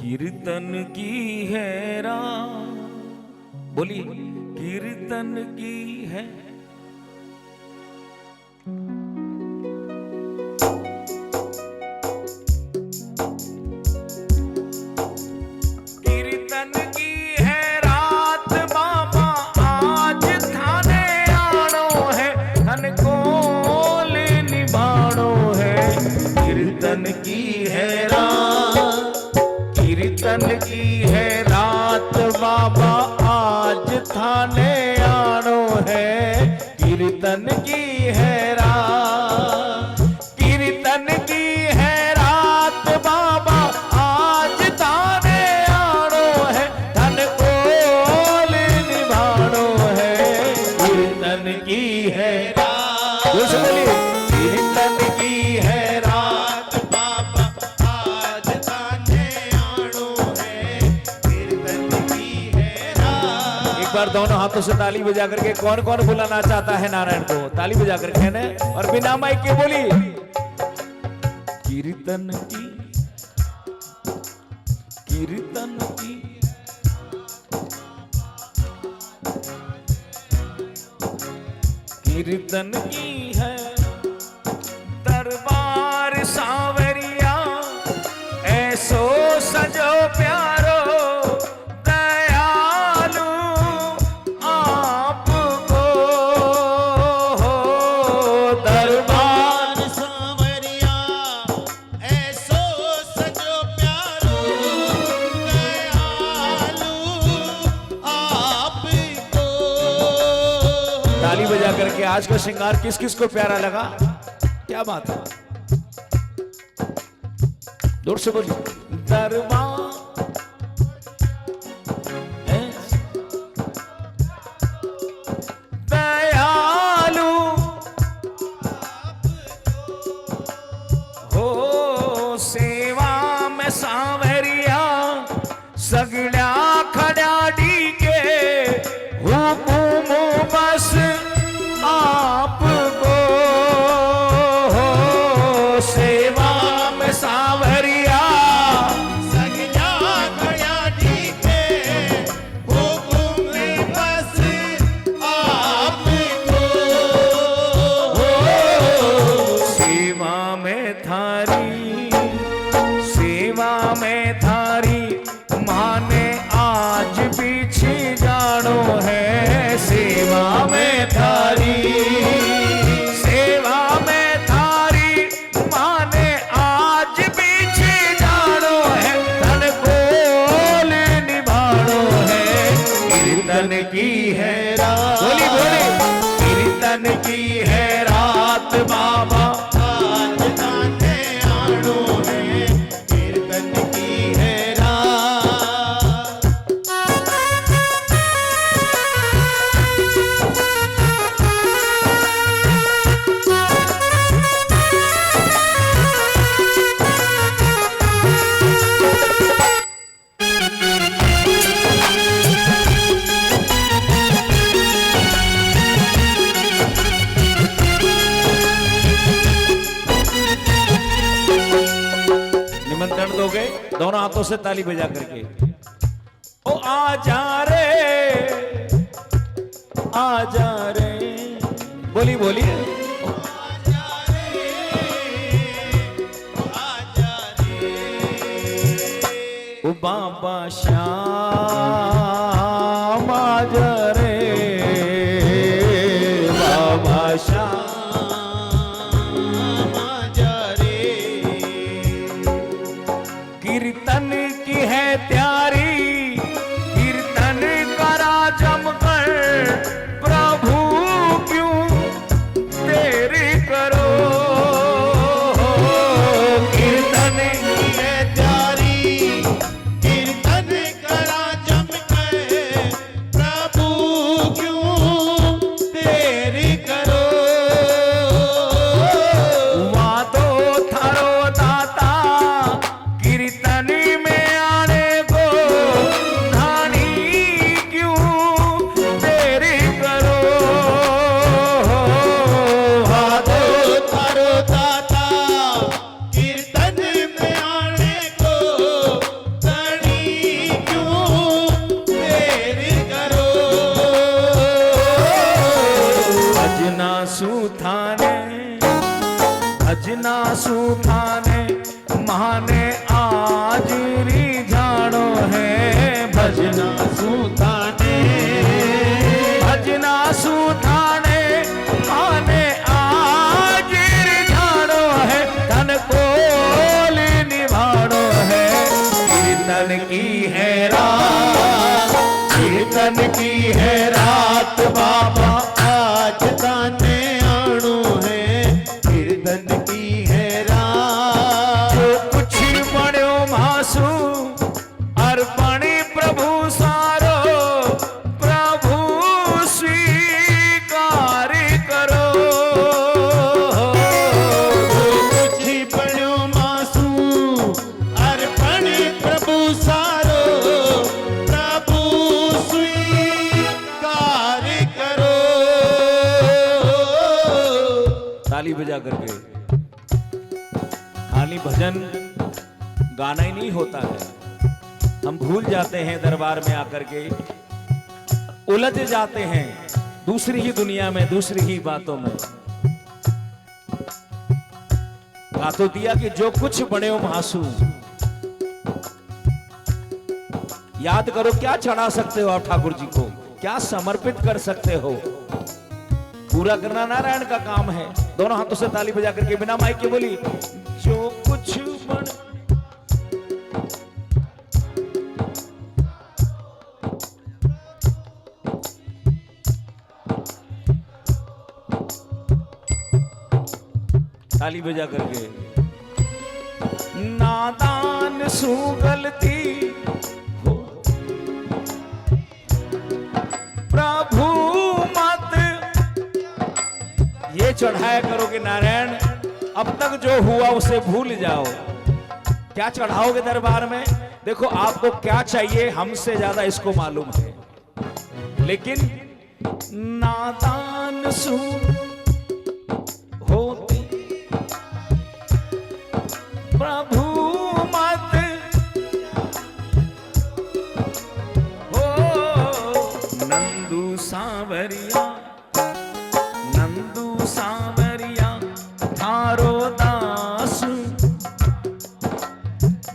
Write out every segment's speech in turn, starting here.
कीर्तन की है रात, बोलिए कीर्तन की है। कीर्तन की है रात बाबा आज थाने आनो है, धन को ले निभानो है। कीर्तन की है रात, कीर्तन की है रात बाबा आज थाने आनो है। कीर्तन की है रात, कीर्तन की है रात बाबा आज थाने आनो है, धन को ले निभानो है। कीर्तन की है रात, बोलिए कीर्तन की है रात बाबा आज थाने आनो है। कीर्तन की है रात। एक बार दोनों हाथों से ताली बजा करके कौन कौन बुलाना चाहता है नारायण को, ताली बजा कर कहने और बिना माइक के बोली कीर्तन की, कीर्तन की। कीर्तन की है दरबार सांवरिया, ऐसो सजो प्यारो दयालु आपको। दरबार सांवरिया ऐसो सजो प्यारो दयालु आपको। ताली बजा करके आज का श्रृंगार किस किस को प्यारा लगा, क्या बात है, जोर से बोलिए। दरबार दयालु हो, सेवा में सांवरिया सगळ्या खड्याडी के हुकुम बस आपको। सेवा में सांवरिया सगला खड़ा के हुकुम बस आपको। सेवा में थारी, सेवा में थारी माने आज पीछे जानो है। सेवा में थारी, सेवा में थारी माने आज पीछे जानो है, धन को ले निभानो है। कीर्तन की है रात, बोली बोली कीर्तन की है रात बाबा आज थाने आनो है। कीर्तन की है रात। निमंत्रण दोगे दोनों हाथों से ताली बजा करके। ओ आजा रे, आजा रे, बोली बोलिए। ओ बाबा श्याम आजा रे, बाबा श्याम। कीर्तन की है त्यारी, कीर्तन करा जमकर, प्रभु क्यों तेरी करो। कीर्तन की है त्यारी, कीर्तन करा जमकर, प्रभु क्यों तेरी करो। वादो थारो दाता कीर्तन में थाने आज रिझाणो है भजना सुताने भजना सुथाने आने आज रिझाणो है तन कोल निभाणो है कीर्तन की है रात कीर्तन की है रात बाबा आज ताने आणो है कीर्तन की है रात जो कुछ बण्यो मासू अर्पणी प्रभु सारो प्रभु स्वीकार करो कुछ बण्यो मासू अर्पण प्रभु सारो प्रभु स्वीकार करो। ताली बजा करके खाली भजन गाना ही नहीं होता है हम भूल जाते हैं दरबार में आकर के उलझ जाते हैं दूसरी ही दुनिया में दूसरी ही बातों में गा तो दिया कि जो कुछ बने हो महासू याद करो क्या चढ़ा सकते हो आप ठाकुर जी को क्या समर्पित कर सकते हो पूरा करना नारायण का काम है दोनों हाथों से ताली बजा करके बिना माइक के बोली जो कुछ बन ताली बजा करके नादान सु गलती हो प्रभु मत ये चढ़ाया करो कि नारायण अब तक जो हुआ उसे भूल जाओ क्या चढ़ाओगे दरबार में देखो आपको क्या चाहिए हमसे ज्यादा इसको मालूम है लेकिन नादान सु होती प्रभु मत हो नंदू सांवरिया थारो दास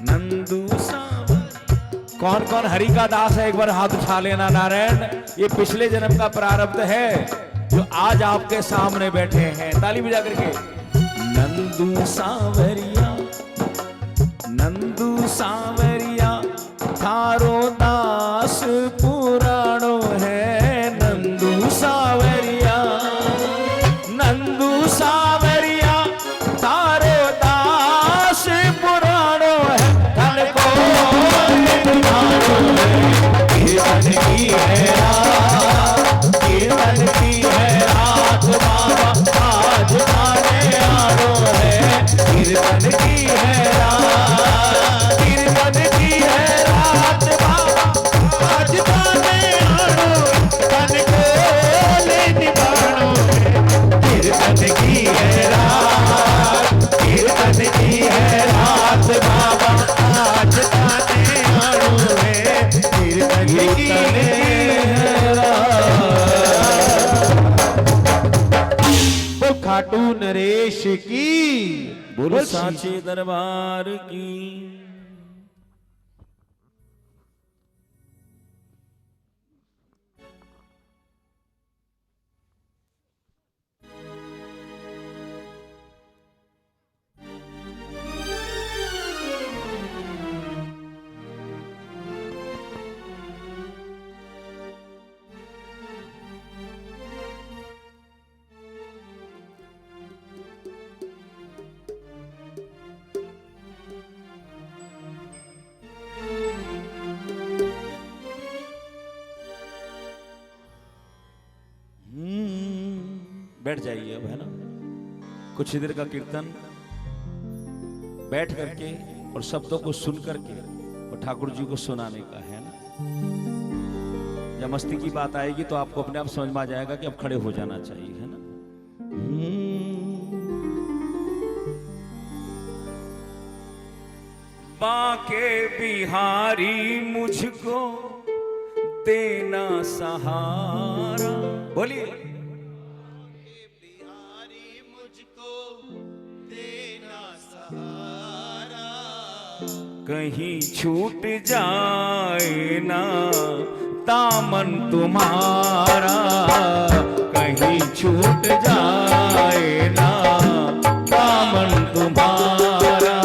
नंदू सांवरिया कौन कौन हरि का दास है एक बार हाथ उठा लेना नारायण ये पिछले जन्म का प्रारब्ध है जो आज आपके सामने बैठे हैं ताली बजा करके नंदू सांवरिया थारो दास पुराणो है नंदू सांवरिया थारो दास पुराणो है धन को कीर्तन की है रात बाबा आज आने आनो है कीर्तन की है रात बाबा आज ताने आणो तन को निभाणो कीर्तन की है रात बाबा आज ताने आणो है कीर्तन की है रात। खाटू नरेश की बोलो साचे दरबार की बैठ जाइए अब है ना कुछ देर का कीर्तन बैठ करके और शब्दों को सुन करके और ठाकुर जी को सुनाने का है ना जब मस्ती की बात आएगी तो आपको अपने आप समझ में आ जाएगा कि अब खड़े हो जाना चाहिए है ना बाके बिहारी मुझको देना सहारा बोलिए बिहारी मुझको देना सहारा कहीं छूट जाए ना दामन तुम्हारा, कहीं छूट जाए ना दामन तुम्हारा।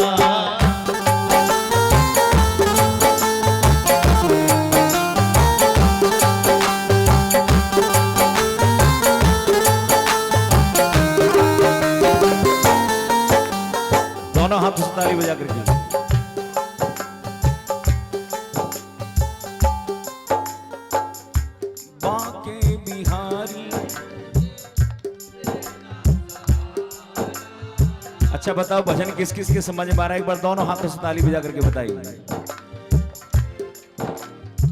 दोनों हाथ से ताली बजा करके बाके बिहारी। अच्छा बताओ भजन किस किस के समझ में आ रहा है, एक बार दोनों हाथों से ताली बजा करके बताइए।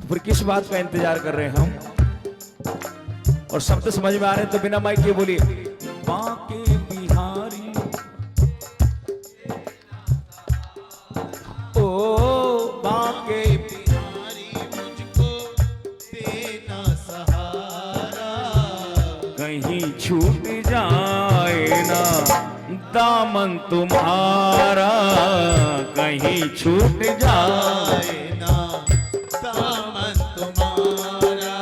फिर किस बात का इंतजार कर रहे हैं हम, और शब्द समझ में आ रहे हैं तो बिना माइक के बोलिए बाके बिहारी। ओ बाके बिहारी मुझको देना सहारा, कहीं छूट जाए ना दामन तुम्हारा, कहीं छूट जाए। ना दामन तुम्हारा।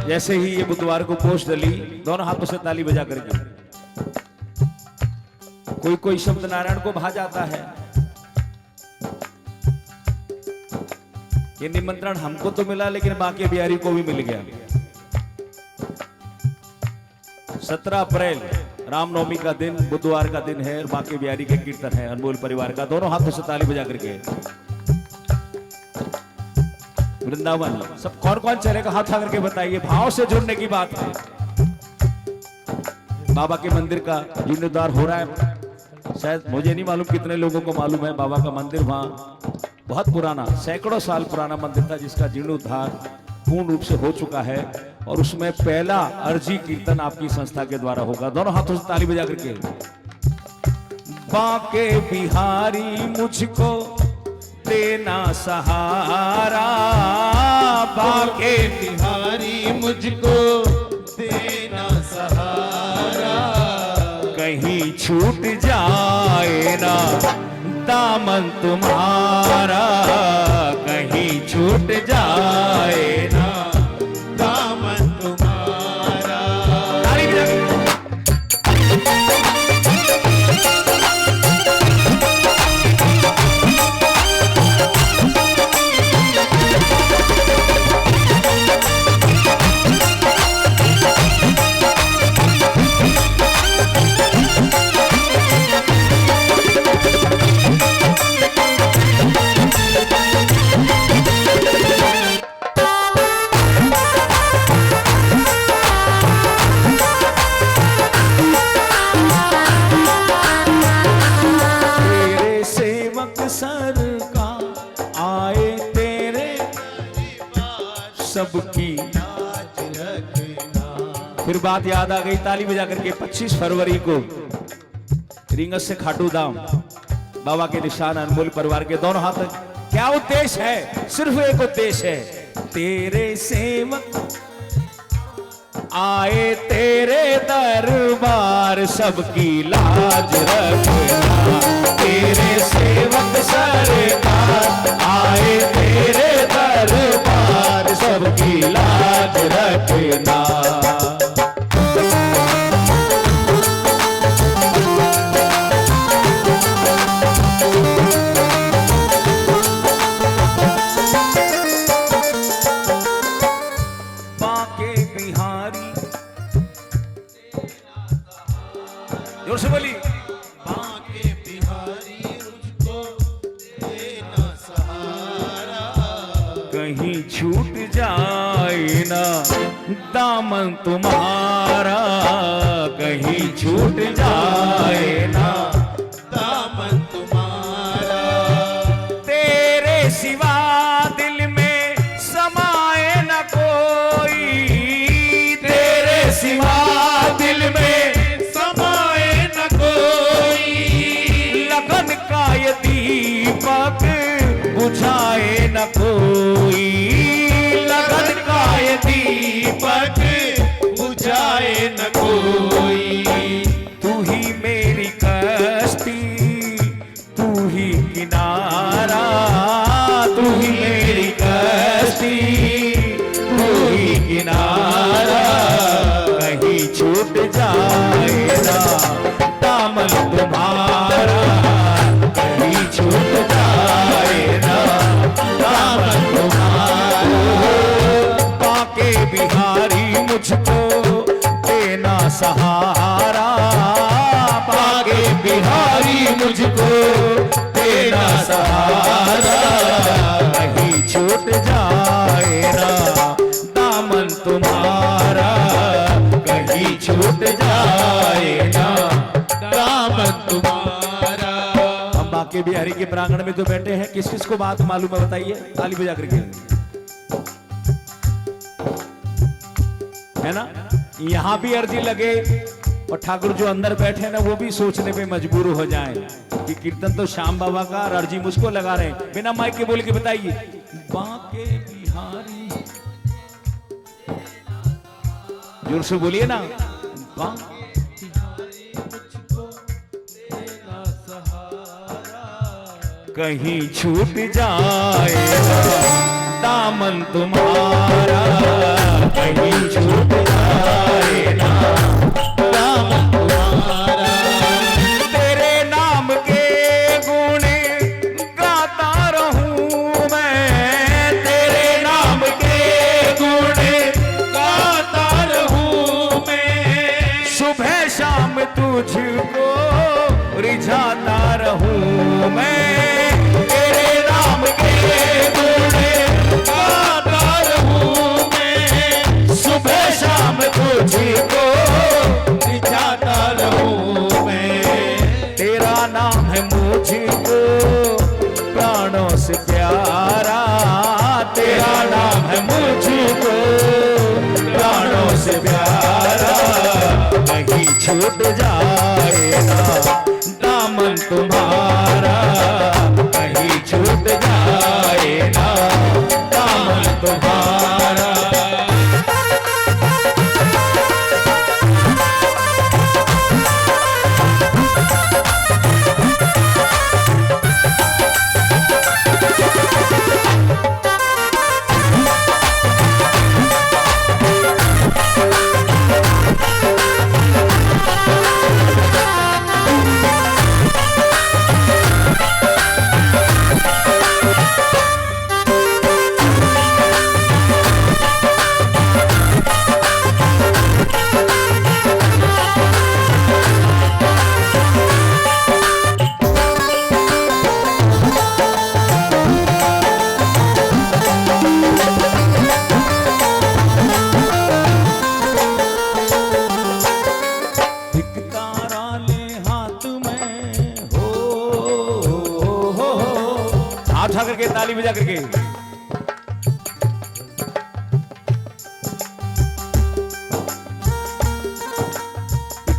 जैसे ही ये बुधवार को पोस्ट डली, दोनों हाथों से ताली बजा करके कोई कोई शब्द नारायण को भा जाता है। ये निमंत्रण हमको तो मिला लेकिन बाकी बिहारी को भी मिल गया। 17 अप्रैल रामनवमी का दिन, बुधवार का दिन है और बाकी बिहारी के कीर्तन है अनमोल परिवार का। दोनों हाथों से ताली बजा करके वृंदावन सब कौन कौन चलेगा हाथ उठा करके बताइए। भाव से जुड़ने की बात है। बाबा के मंदिर का जीर्णोद्धार हो रहा है, शायद मुझे नहीं मालूम कितने लोगों को मालूम है। बाबा का मंदिर वहां बहुत पुराना, सैकड़ों साल पुराना मंदिर था जिसका जीर्णोद्धार पूर्ण रूप से हो चुका है, और उसमें पहला अर्जी कीर्तन आपकी संस्था के द्वारा होगा। दोनों हाथों से ताली बजा करके बाके बिहारी मुझको देना सहारा, बाके बिहारी मुझको देना सहारा, कहीं छूट जाए ना दामन तुम्हारा, कहीं छूट जाए ना दामन तुम्हारा। ताली बजा के। सबकी लाज रखना। फिर बात याद आ गई, ताली बजा करके 25 फरवरी को रिंगस से खाटू धाम बाबा के निशान अनमोल परिवार के दोनों हाथ। क्या उद्देश्य है? सिर्फ एक उद्देश्य है, तेरे सेवक आए तेरे दरबार सबकी लाज रखना, तेरे सेवक सरकार आए तेरे दरबार सबकी लाज रखना। बाके बिहारी जोर से बोली, बाके बिहारी मुझको देना सहारा, कहीं छूट जाए ना दामन तुम्हारा, कहीं छूट जाए ना दामन तुम्हारा। तेरे सिवा दिल में समाए न कोई, तेरे सिवा दिल में समाए न कोई, लगन का ये दीपक बुझाए न कोई, लगन का ये दीपक बुझाए न कोई। तू ही मेरी कश्ती, तू ही किनारा, सहारा, बाके बिहारी मुझको तेरा सहारा, कहीं छूट जाए ना दामन तुम्हारा, कहीं छूट जाए ना दामन तुम्हारा। हम बाके बिहारी के प्रांगण में तो बैठे हैं, किस किस को बात मालूम है बताइए, ताली बजा करके, है ना। यहां भी अर्जी लगे और ठाकुर जो अंदर बैठे ना वो भी सोचने पे मजबूर हो जाएं कि कीर्तन तो श्याम बाबा का और अर्जी मुझको लगा रहे हैं। बिना माइक के बोल के बताइए, बाके बिहारी, जोर से बोलिए ना, बाके बिहारी मुझको तेरा सहारा, कहीं छूट जाए दामन तुम्हारा, कहीं छूट जाए ना दामन तुम्हारा। तेरे नाम के गुण गाता रहूं मैं, तेरे नाम के गुण गाता रहूं मैं, सुबह शाम तुझको रिझाता रहूं मैं, तेरे नाम के गुण गाता रहूं मैं, सुबह शाम तुझको रिझाता रहूं मैं। तेरा नाम है मुझको प्राणों से प्यारा, तेरा नाम है मुझको प्राणों से प्यारा, कहीं छूट जाए ना दामन तुम्हारा, कहीं छूट जाए ना दामन तुम्हारा। एक तारा ले हाथ में हो, हाथ उठा करके ताली बजा करके,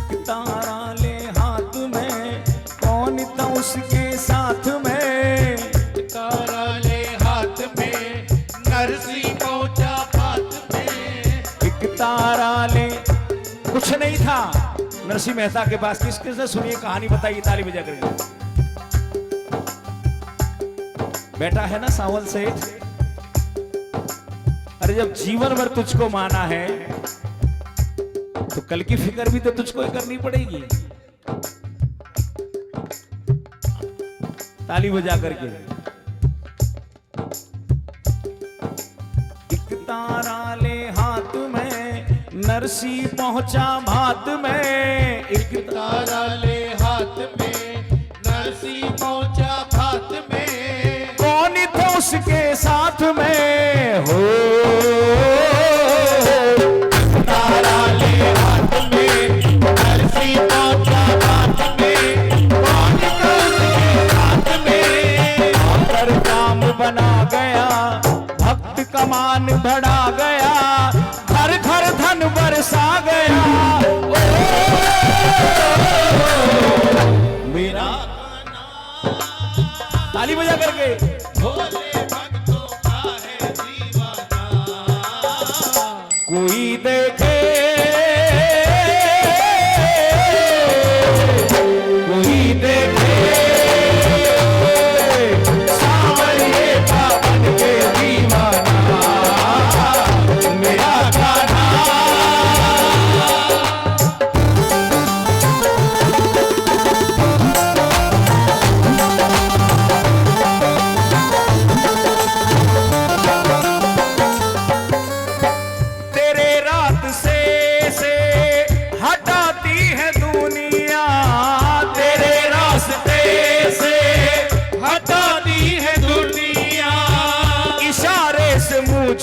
एक तारा ले हाथ में कौन था उसके साथ में, तारा ले हाथ में नरसी पहुंचा हाथ में, एक तारा ले, कुछ नहीं था नरसिंह मेहता के पास, किस किसने सुनिए कहानी बताइए ताली बजा करके। बेटा है ना सावल सेठ, अरे जब जीवन भर तुझको माना है तो कल की फिक्र भी तो तुझको ही करनी पड़ेगी, ताली बजा करके। एक तारा ले हाथ में नरसी पहुंचा भात में, एक तारा ले हाथ में नरसी पहुंचा हाथ में, कौन था उसके साथ में हो, तारा ले हाथ में नरसी पहुंचा हाथ में, कौन था उसके साथ में, आकर काम बना गया भक्त का मान बढ़ा गया, घर घर धन बरसा गया, मेरा ताली बजा करके, भोले भक्तों का है दीवाना, कोई देखे कोई देखे सावरिये का बन के दीवाना, मेरा गाना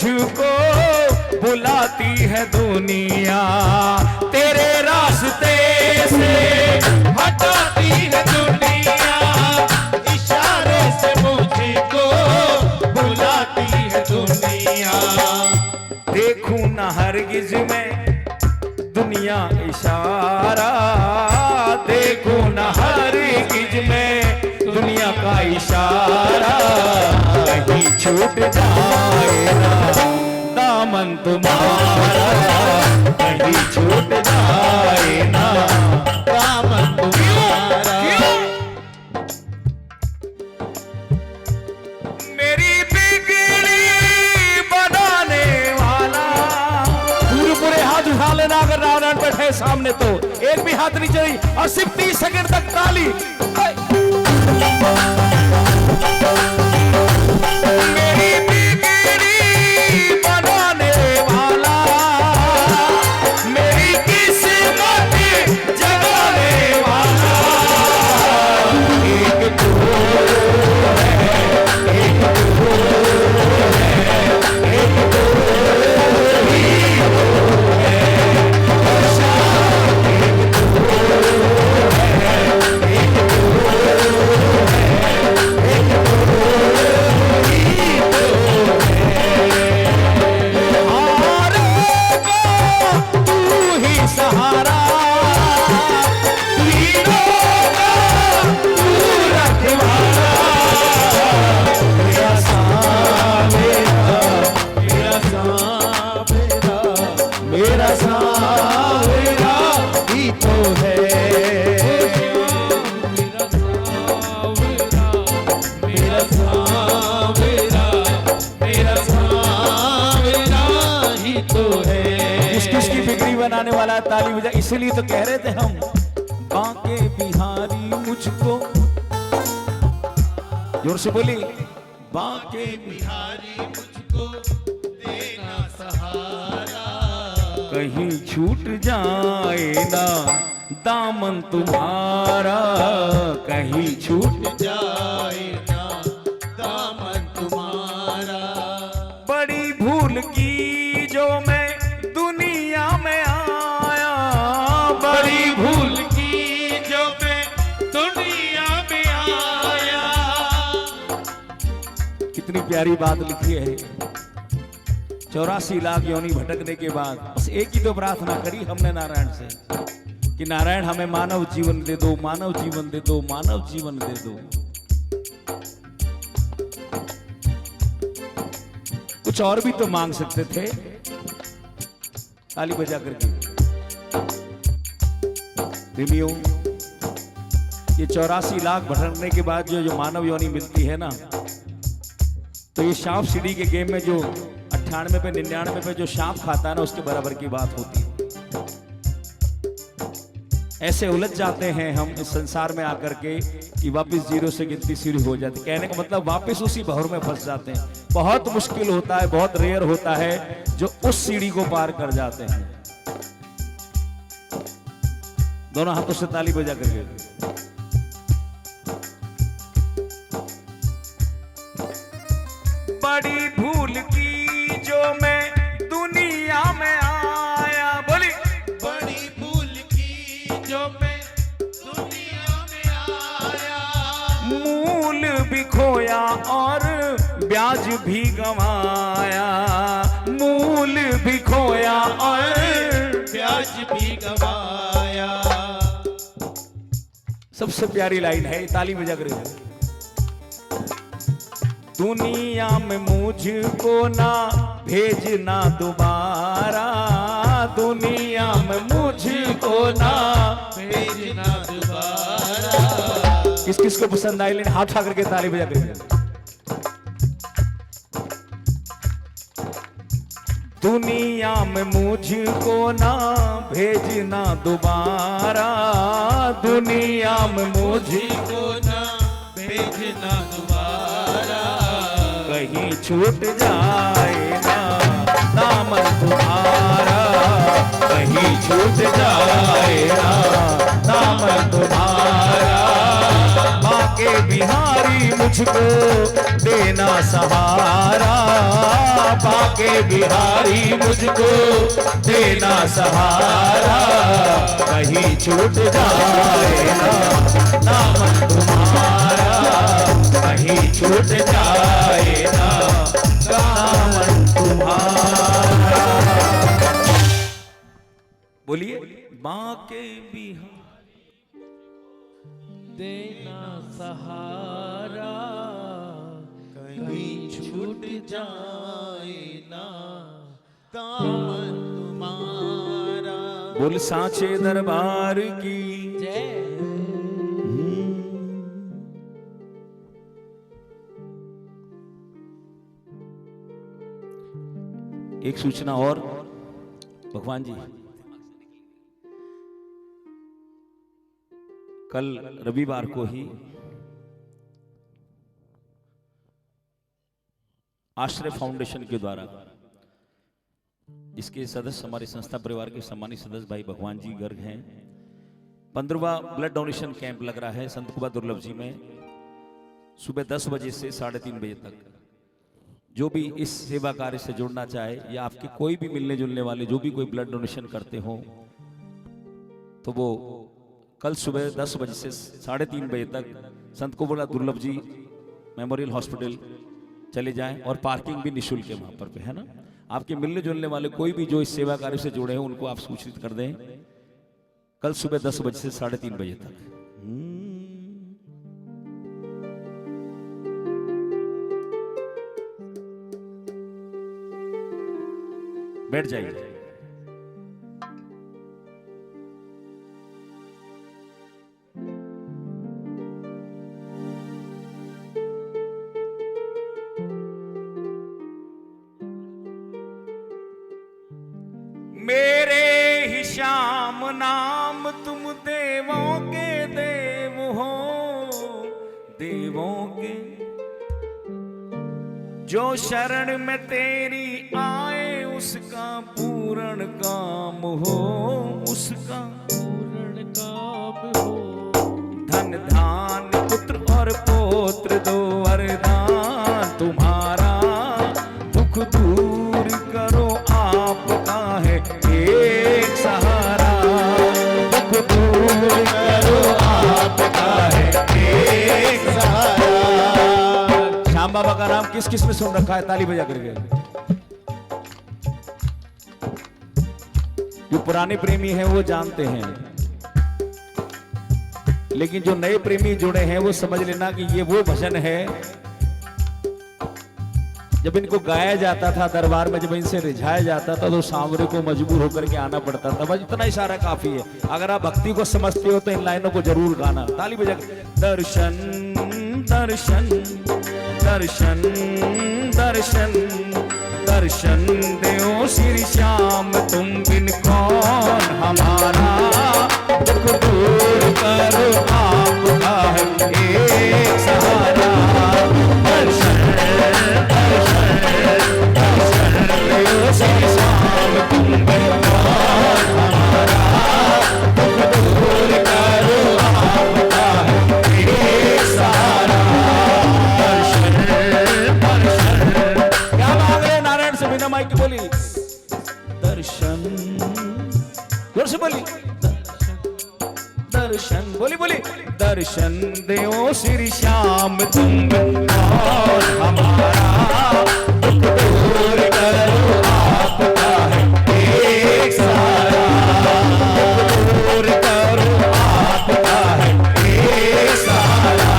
मुझको बुलाती है दुनिया, तेरे रास्ते से हटाती है दुनिया, इशारे से मुझको बुलाती है दुनिया। देखूं न हरगिज में दुनिया इशारा, देखूं न हरगिज में दुनिया का इशारा, कहीं छूट जाए ना दामन तुम्हारा, कहीं छूट जाए ना दामन तुम्हारा। मेरी बिगड़ी बनाने वाला, पूरे हाथ उठा लेना अगर नारायण बैठे सामने तो, एक भी हाथ नहीं चली, और सिर्फ 30 सेकंड तक ताली। मेरी बिगड़ी बनाने वाला, मेरी किस्मत जगाने वाला, एक तू है, एक तू है, एक तू ही है, शाम एक तू है, एक तू सहारा, तीनों का तू रखवाला, मेरा सावेरा, मेरा सावेरा, मेरा सावेरा ही तो है, मेरा सावेरा, मेरा सावेरा, मेरा सावेरा ही तो है। किसकी बिगड़ी बनाने वाला ताली बजा, इसलिए तो कह रहे थे हम, बांके बिहारी मुझको, जोर से बोली, बांके बिहारी मुझको देना सहारा, कहीं छूट जाए ना दामन तुम्हारा, कहीं छूट जाए ना दामन तुम्हारा। बड़ी भूल की जो मैं दुनिया में आया, बड़ी भूल की जो मैं दुनिया में आया। कितनी प्यारी बात लिखी है। 84 लाख योनि भटकने के बाद बस एक ही तो प्रार्थना करी हमने नारायण से कि नारायण हमें मानव जीवन दे दो, मानव जीवन दे दो, मानव जीवन दे दो। कुछ और भी तो मांग सकते थे। ताली बजा करके प्रेमियों, ये 84 लाख भटकने के बाद जो मानव योनि मिलती है ना, तो ये सांप सीढ़ी के गेम में जो 98 पे 99 पे जो सांप खाता है ना, उसके बराबर की बात होती है। ऐसे उलझ जाते हैं हम इस संसार में आकर के कि वापस जीरो से गिनती शुरू हो जाती। कहने का मतलब वापस उसी भंवर में फंस जाते हैं। बहुत मुश्किल होता है, बहुत रेयर होता है जो उस सीढ़ी को पार कर जाते हैं। दोनों हाथों से ताली बजा करके बड़ी भूल की जो मैं दुनिया में आया, बोली बड़ी भूल की जो मैं दुनिया में आया। मूल भी खोया और ब्याज भी गंवाया, मूल भी खोया और ब्याज भी गवाया। सबसे प्यारी लाइन है, ताली बजा कर। दुनिया में मुझको ना भेजना दोबारा, दुनिया में मुझको ना भेजना दोबारा। किस किस को पसंद आई लेकिन हाथ उठा करके ताली बजा कर। दुनिया में मुझको ना भेजना दोबारा, दुनिया में मुझको ना भेजना दोबारा। कहीं छूट जाए ना दामन तुम्हारा, कहीं छूट जाए ना दामन तुम्हारा। बांके बिहारी मुझको देना सहारा, पाके बिहारी मुझको देना सहारा, कहीं छूट जाए ना दामन तुम्हारा, कहीं छूट जाए ना दामन तुम्हारा। बोलिए बाके बिहारी देना सहारा, कहीं छूट जाए ना दामन तुम्हारा। बोल सांचे दरबार की जय। एक सूचना और भगवान जी, कल रविवार को ही आश्रय फाउंडेशन के द्वारा, जिसके सदस्य हमारे संस्था परिवार के सम्मानित सदस्य भाई भगवान जी गर्ग हैं, 15वां ब्लड डोनेशन कैंप लग रहा है संत कुबा दुर्लभ जी में, सुबह 10 बजे से 3:30 बजे तक। जो भी इस सेवा कार्य से जुड़ना चाहे या आपके कोई भी मिलने जुलने वाले जो भी कोई ब्लड डोनेशन करते हो, तो वो कल सुबह 10 बजे से 3:30 बजे तक संत कुबा दुर्लभ जी मेमोरियल हॉस्पिटल चले जाएं, और पार्किंग भी निःशुल्क है वहां पर है ना। आपके मिलने जुलने वाले कोई भी जो इस सेवा कार्य से जुड़े हैं उनको आप सूचित कर दें, कल सुबह 10 बजे से 3:30 बजे तक। बैठ जाइए। मेरे ही श्याम नाम तुम देवों के देव हो, देवों के जो शरण में तेरी आए उसका पूर्ण काम हो, उसका पूर्ण काम हो। धन धान पुत्र और पौत्र दो वरदान तुम्हारा, दुख दूर करो आपका है एक सहारा, दुख दूर करो आपका है एक सहारा। श्याम बाबा का नाम किस किस ने सुन रखा है? ताली बजा करके। जो पुराने प्रेमी हैं वो जानते हैं, लेकिन जो नए प्रेमी जुड़े हैं वो समझ लेना कि ये वो भजन है जब इनको गाया जाता था दरबार में, जब इनसे रिझाया जाता था तो सांवरे को मजबूर होकर के आना पड़ता था। बस इतना इशारा काफी है। अगर आप भक्ति को समझते हो तो इन लाइनों को जरूर गाना। ताली बजा। दर्शन दर्शन दर्शन दर्शन दर्शन देओ श्री श्याम तुम बिन कौन हमारा, दुख दूर करो आपका है एक सहारा। दर्शन दर्शन देओ श्री श्याम तुम बिन कौन हमारा, दुख दूर करो आपका है एक सहारा। दर्शन दर्शन क्या मांग रहे नारायण से बिना माइक की बोली? दर्शन जोर से बोली। दर्शन बोली बोली। दर्शन देओ श्री श्याम तुम और हमारा, दुख दूर करो आपका है एक सहारा, दुख दूर करो आपका है एक सहारा।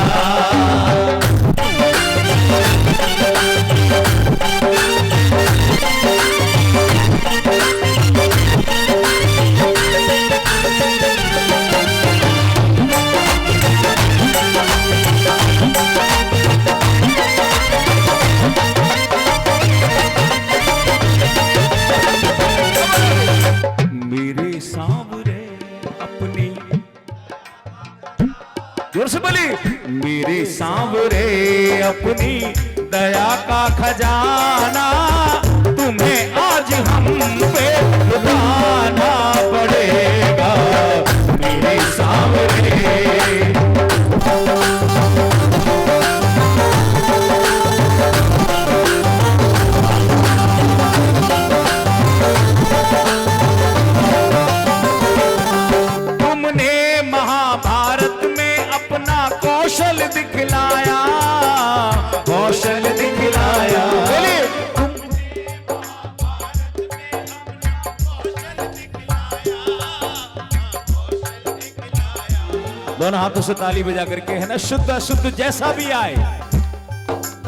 मेरे सांवरे अपनी जोर से बोली। मेरे सांवरे अपनी दया का खजाना, तुम्हें आज हम पे लुटाना पड़ेगा। मेरे सांवरे दोनों हाथों से ताली बजा करके, है ना, शुद्ध अशुद्ध जैसा भी आए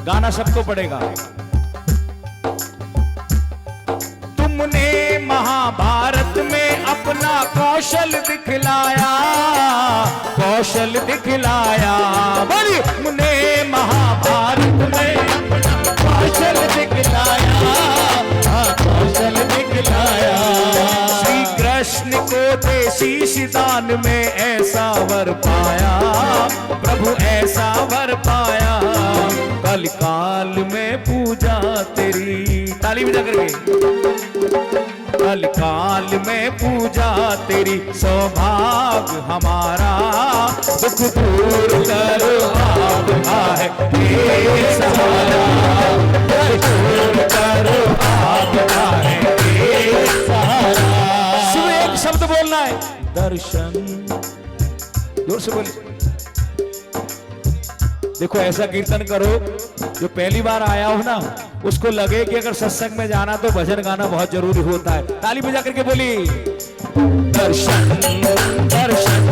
गाना सबको पड़ेगा। तुमने महाभारत में अपना कौशल दिखलाया, कौशल दिखलाया, बोलिए। तुमने महाभारत में अपना कौशल दिखलाया, हाँ कौशल दिखलाया। श्री कृष्ण को दे शीश दान में ऐसा वर पाया, प्रभु ऐसा वर पाया। कल काल में पूजा तेरी, ताली बजा करके, कल काल में पूजा तेरी, सौभाग्य हमारा, दुख दूर करो आपका है ये सहारा, दुख दूर करो आपका है ये सहारा। सिर्फ एक शब्द बोलना है, दर्शन, जोर से बोलिए। देखो ऐसा कीर्तन करो, जो पहली बार आया हो ना, उसको लगे कि अगर सत्संग में जाना तो भजन गाना बहुत जरूरी होता है। ताली बजा करके बोली, दर्शन दर्शन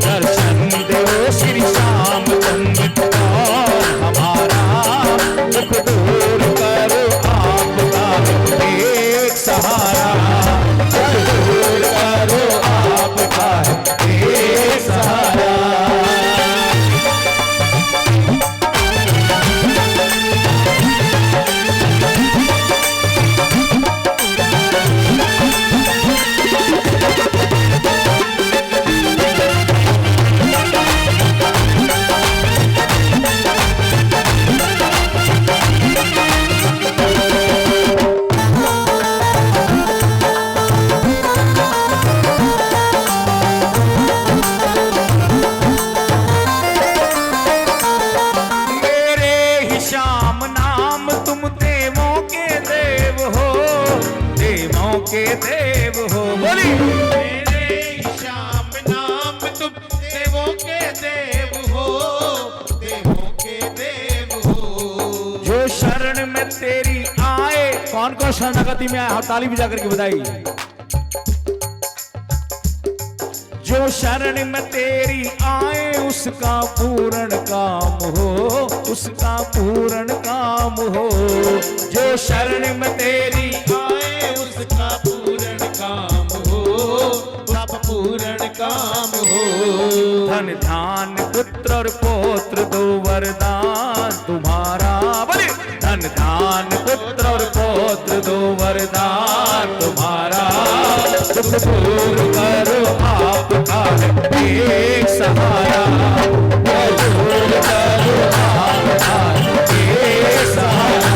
दर्शन दो श्री श्याम चंद्र हमारा, दुख दूर करो आपका एक सहारा, दुख दूर करो आपका एक सहारा। के देव हो, बोली। मेरे श्याम नाम तुम देवों के देव हो, देवों के देव हो। जो शरण में तेरी आए, कौन कौन शरणागति में आए, ताली बजा करके बताइए। जो शरण में तेरी आए उसका पूर्ण काम हो, उसका पूर्ण काम हो। जो शरण में तेरी आए उसका पूर्ण काम हो, सब पूर्ण काम हो। धन धान पुत्र और पौत्र दो वरदान तुम्हारा, बोले। धन धान पुत्र और पौत्र दो वरदान तुम्हारा, दुख दूर करो आपका है एक सहारा, दूर करो आपका एक सहारा।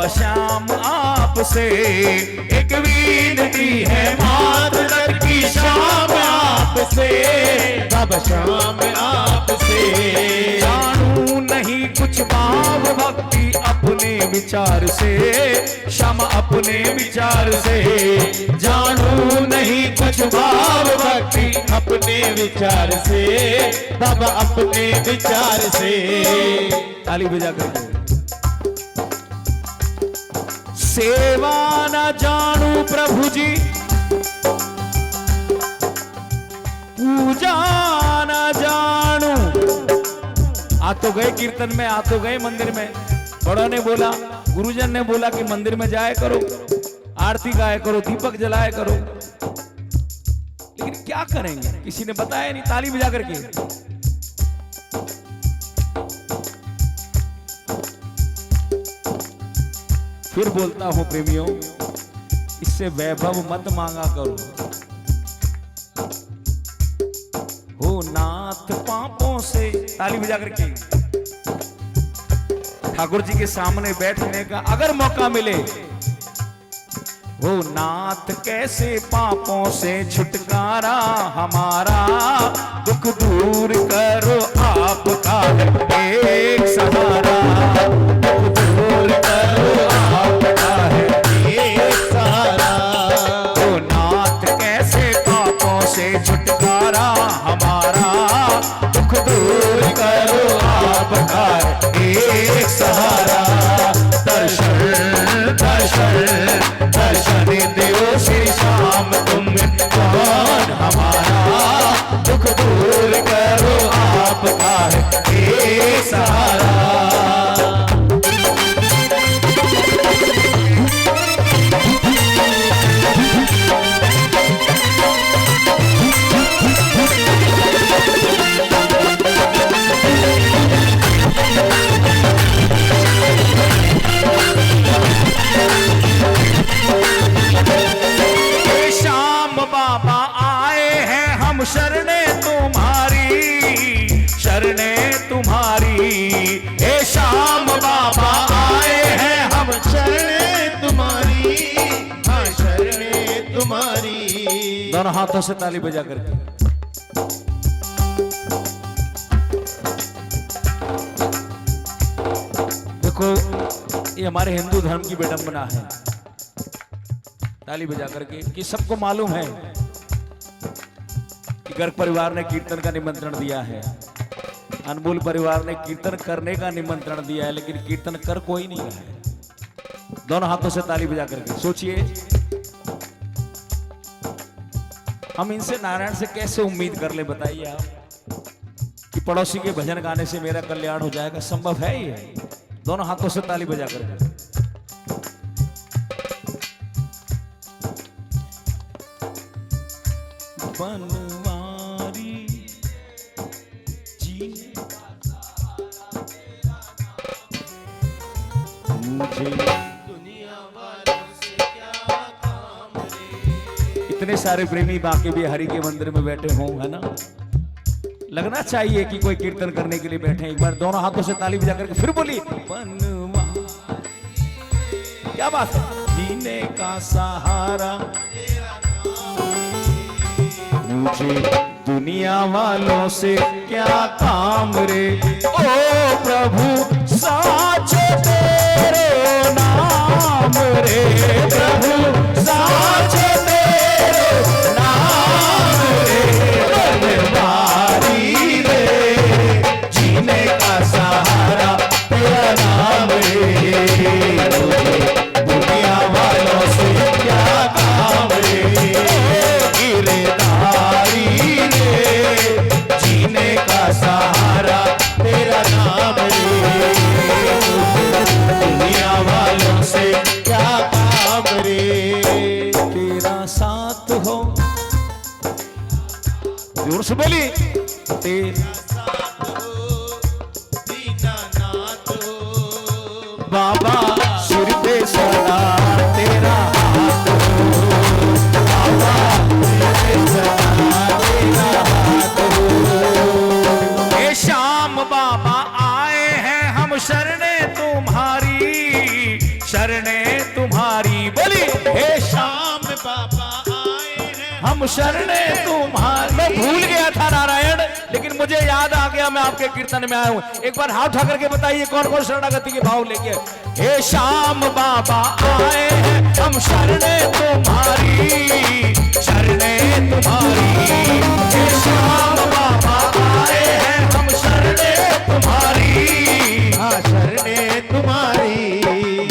श्याम आपसे एक विनती है, मात्र की शाम आपसे, बाबा श्याम आपसे। जानू नहीं कुछ भाव भक्ति अपने विचार से, श्याम अपने विचार से। जानू नहीं कुछ भाव भक्ति अपने विचार से, बाबा अपने विचार से। ताली बजा करके। सेवा न जानू प्रभु जी, पूजा न जानू। आ तो गए कीर्तन में, आ तो गए मंदिर में। बड़ों ने बोला, गुरुजन ने बोला कि मंदिर में जाया करो, आरती गाया करो, दीपक जलाया करो, लेकिन क्या करेंगे, किसी ने बताया नहीं। ताली बजा करके। फिर बोलता हूं प्रेमियों, इससे वैभव मत मांगा करो। हो नाथ पापों से, ताली बजा करके। ठाकुर जी के सामने बैठने का अगर मौका मिले, वो नाथ कैसे पापों से छुटकारा हमारा, दुख दूर करो आपका है एक सहारा, दुख दूर करो आपका है एक सहारा। वो नाथ कैसे पापों से छुटकारा हमारा, दुख दूर करो आपका है एक सहारा। दर्शन दर्शन दर्शन देव श्री श्याम तुम कौन हमारा, दुख दूर करो आपका है ये सहारा। शरणे तुम्हारी, शरणे तुम्हारी, हे श्याम बाबा आए हैं हम शरणे तुम्हारी, हाँ शरणे तुम्हारी। दोनों हाथों से ताली बजा करके देखो, ये हमारे हिंदू धर्म की विडंबना है। ताली बजा करके कि सबको मालूम है कि गर्ग परिवार ने कीर्तन का निमंत्रण दिया है, अनमोल परिवार ने कीर्तन करने का निमंत्रण दिया है, लेकिन कीर्तन कर कोई नहीं रहा है। दोनों हाथों से ताली बजा करके सोचिए, हम इनसे नारायण से कैसे उम्मीद कर ले, बताइए आप कि पड़ोसी के भजन गाने से मेरा कल्याण हो जाएगा? संभव है ये? दोनों हाथों से ताली बजा करके बनवारी जी मुझे दुनिया वालों से क्या काम रे। इतने सारे प्रेमी बाकी भी हरि के मंदिर में बैठे हों, है ना? लगना चाहिए कि कोई कीर्तन करने के लिए बैठे। एक बार दोनों हाथों से ताली बजा करके फिर बोली बनवारी। क्या बात है? जीने का सहारा मुझे दुनिया वालों से क्या काम रे, ओ प्रभु साच तेरे नाम रे, प्रभु साच तेरे नाम रे। बनवारी रे जीने का सहारा तेरा नाम रे, दुनिया वालों से क्या काम रे, जीने का सहारा तेरा नाम रे, दुनिया वालों से क्या काम रे। तेरा साथ हो, जोर से बोली, तेरा साथ हो दीनानाथ हो, बाबा सिर पे सदा तेरा हाथ हो, बाबा सिर पे सदा तेरा हाथ हो। हे श्याम बाबा आए हैं हम शरणे तुम्हारी, शरणे तुम्हारी। बोली हे श्याम बाबा आए हैं हम शरणे तुम्हारी। मैं भूल गया था नारायण, लेकिन मुझे याद आ गया, मैं आपके कीर्तन में आया हूं। एक बार हाथ उठा करके बताइए कौन कौन शरणागति के भाव लेके। हे श्याम बाबा आए हैं हम शरणे तुम्हारी, शरणे तुम्हारी। हे श्याम बाबा आए हैं हम शरणे तुम्हारी, हाँ शरणे तुम्हारी।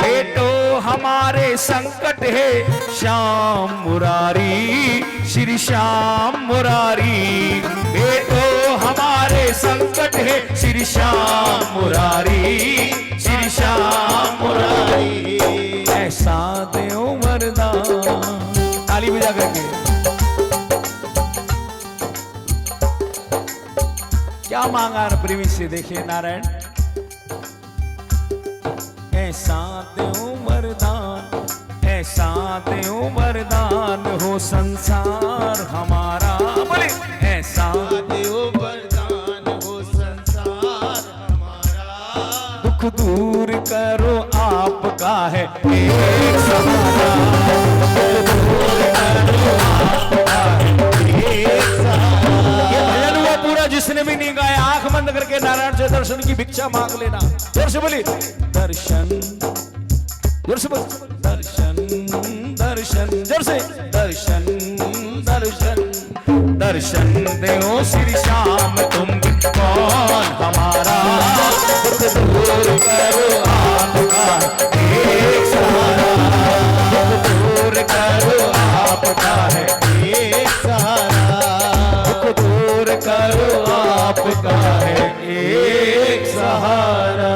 बेटो हमारे संकट है श्याम मुरारी, श्री श्याम मुरारी। बेटो हमारे संकट है श्री श्याम मुरारी, श्री श्याम मुरारी। ऐसा दो वरदान। ताली बजा करके क्या मांगा प्रेमी से, देखिए नारायण। ऐसा दो वरदान, ऐसा दो वरदान हो संसार हमारा। बोले ऐसा देव वरदान हो संसार हमारा, दुख दुख दूर करो आपका है एक सहारा, दुख दूर करो आपका है एक सहारा। ये भजन हुआ पूरा, जिसने भी नहीं गाया आंख बंद करके नारायण से दर्शन की भिक्षा मांग लेना। जोर से बोली दर्शन, जोर से बोल दर्शन दर्शन, जोर से दर्शन दर्शन, दर्शन दो श्री श्याम तुम कौन हमारा, दुख दूर करो आपका एक सहारा, दुख दूर करो आपका है एक सहारा, दुख दूर करो आपका है एक सहारा।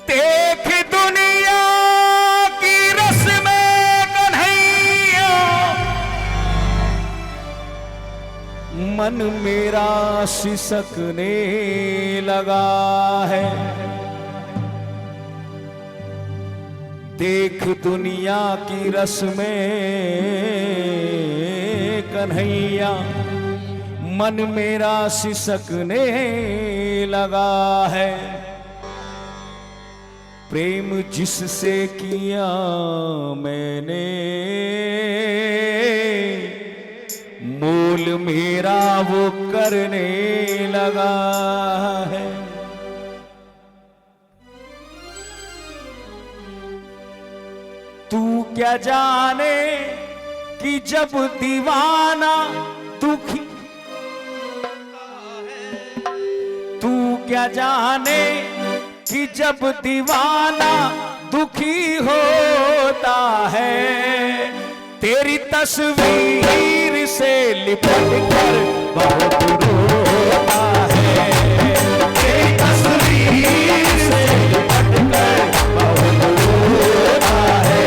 देख दुनिया की रस्में कन्हैया, मन मेरा सिसकने लगा है। देख दुनिया की रस्में कन्हैया, मन मेरा सिसकने लगा है। प्रेम जिससे किया मैंने, मोल मेरा वो करने लगा है। तू क्या जाने कि जब दीवाना दुखी, तू क्या जाने कि जब दीवाना दुखी होता है, तेरी तस्वीर से लिपट कर बहुत रोता है, तेरी तस्वीर से लिपट कर बहुत रोता है।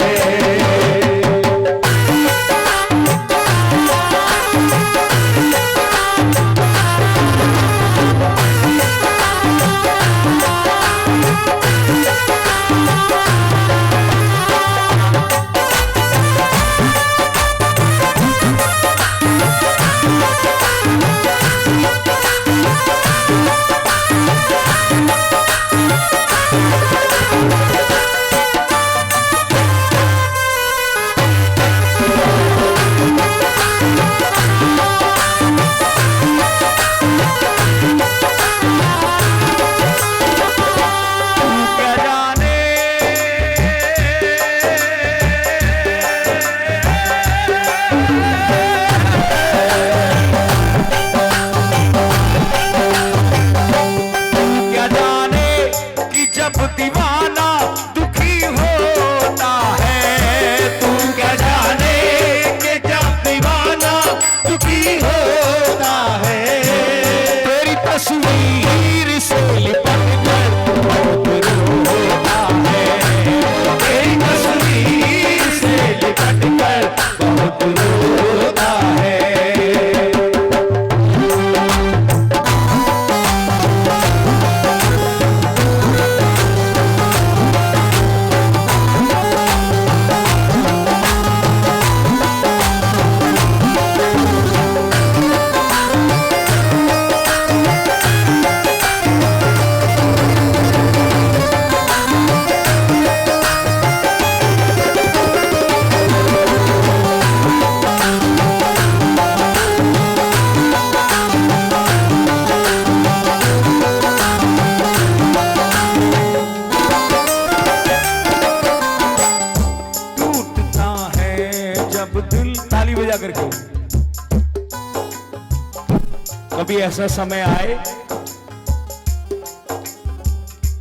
कभी ऐसा समय आए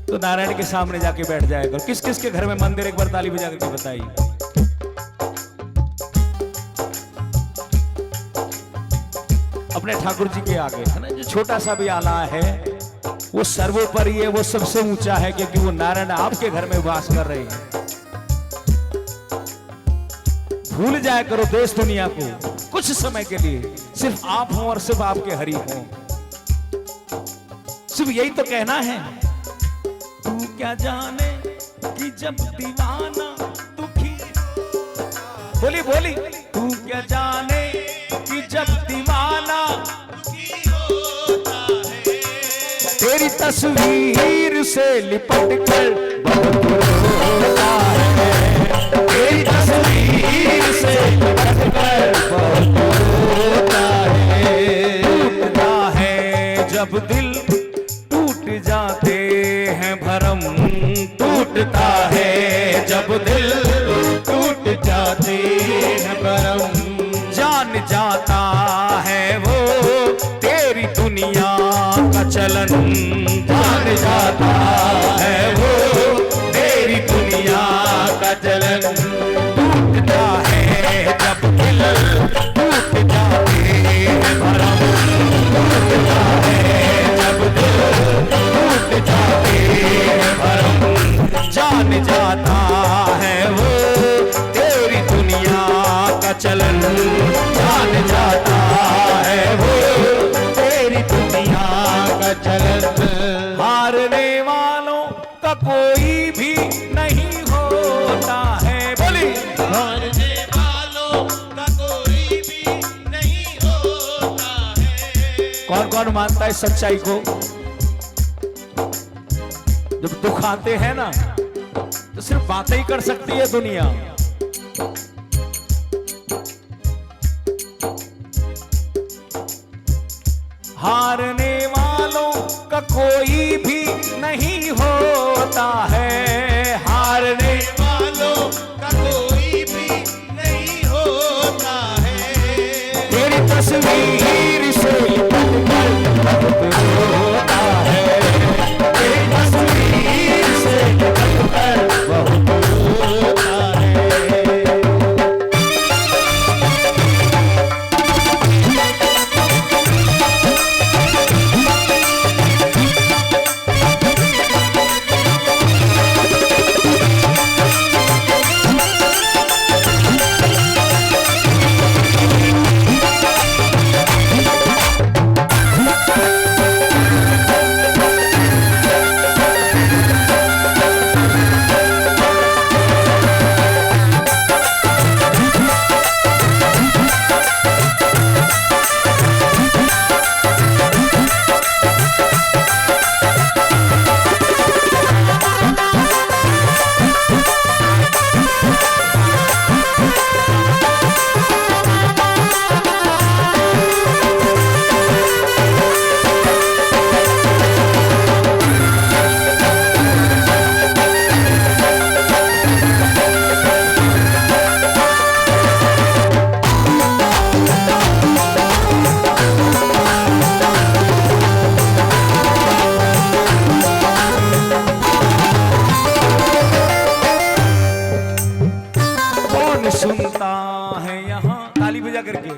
तो नारायण के सामने जाके बैठ जाएगा। किस किस के घर में मंदिर, एक बार ताली बजा करके बताइए। अपने ठाकुर जी के आगे है ना, जो छोटा सा भी आला है वो सर्वोपरि है, वो सबसे ऊंचा है, क्योंकि वो नारायण आपके घर में वास कर रहे हैं। भूल जाया करो देश दुनिया को कुछ समय के लिए, सिर्फ आप हो और सिर्फ आपके हरि हो, सिर्फ यही तो कहना है। तू क्या जाने कि जब दीवाना दुखी, बोली बोली, तू क्या जाने कि जब दीवाना दुखी होता है, तेरी तस्वीर से लिपट कर बहुत रोता है, तेरी तस्वीर से लिपट कर बहुत रोता है। टूटता है जब दिल टूट जाते हैं भरम, टूटता है जब दिल टूट जाते हैं भरम, जान जाता है वो तेरी दुनिया का चलन, जान जाता है वो तेरी दुनिया का चलन। टूटता है जब दिल टूट जाते हैं भरम, टूटता है जब दिल टूट जाते हैं भरम, जान जाता है वो तेरी दुनिया का चलन, जान जाता है वो तेरी दुनिया का चलन। हारने वालों का कोई भी नहीं होता है, बोली, हारने वालों का कोई भी नहीं होता है। कौन कौन मानता है सच्चाई को? जब दुख आते हैं ना तो सिर्फ बातें ही कर सकती है दुनिया। हारने वालों का कोई भी नहीं होता है, हारने वालों का कोई भी नहीं होता है। तेरी तस्वीर से लिपट कर बहुत रोता है, तेरी तस्वीर से लिपट कर बहुत रोता है। सुनता है यहाँ, ताली बजा करके,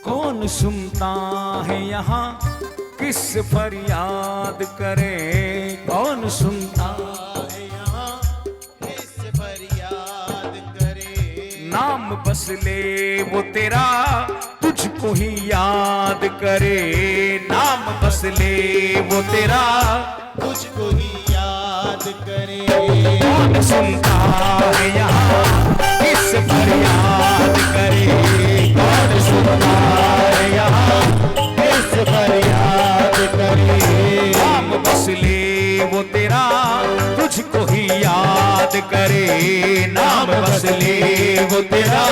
कौन सुनता है यहाँ किस फरियाद करे, कौन सुनता है यहाँ किस फरियाद करे। नाम बस ले वो तेरा तुझको ही याद करे, नाम बस ले वो तेरा तुझको ही याद करे। कौन सुनता है यहाँ किस फरियाद करे, कौन सुनता है यहाँ किस फरियाद करे। नाम बस ले वो तेरा तुझको ही याद करे, नाम बस ले वो तेरा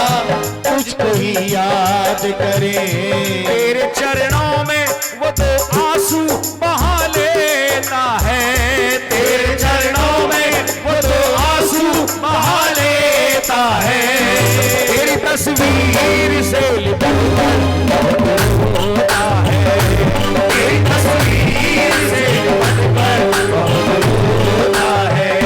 तुझको ही याद करे। तेरे चरणों में वो तो आंसू बहा लेता है, तेरे चरणों में वो तो आंसू बहा लेता है, तेरी तस्वीर से लिपट कर बहुत रोता है, तेरी तस्वीर से लिपट कर बहुत रोता है।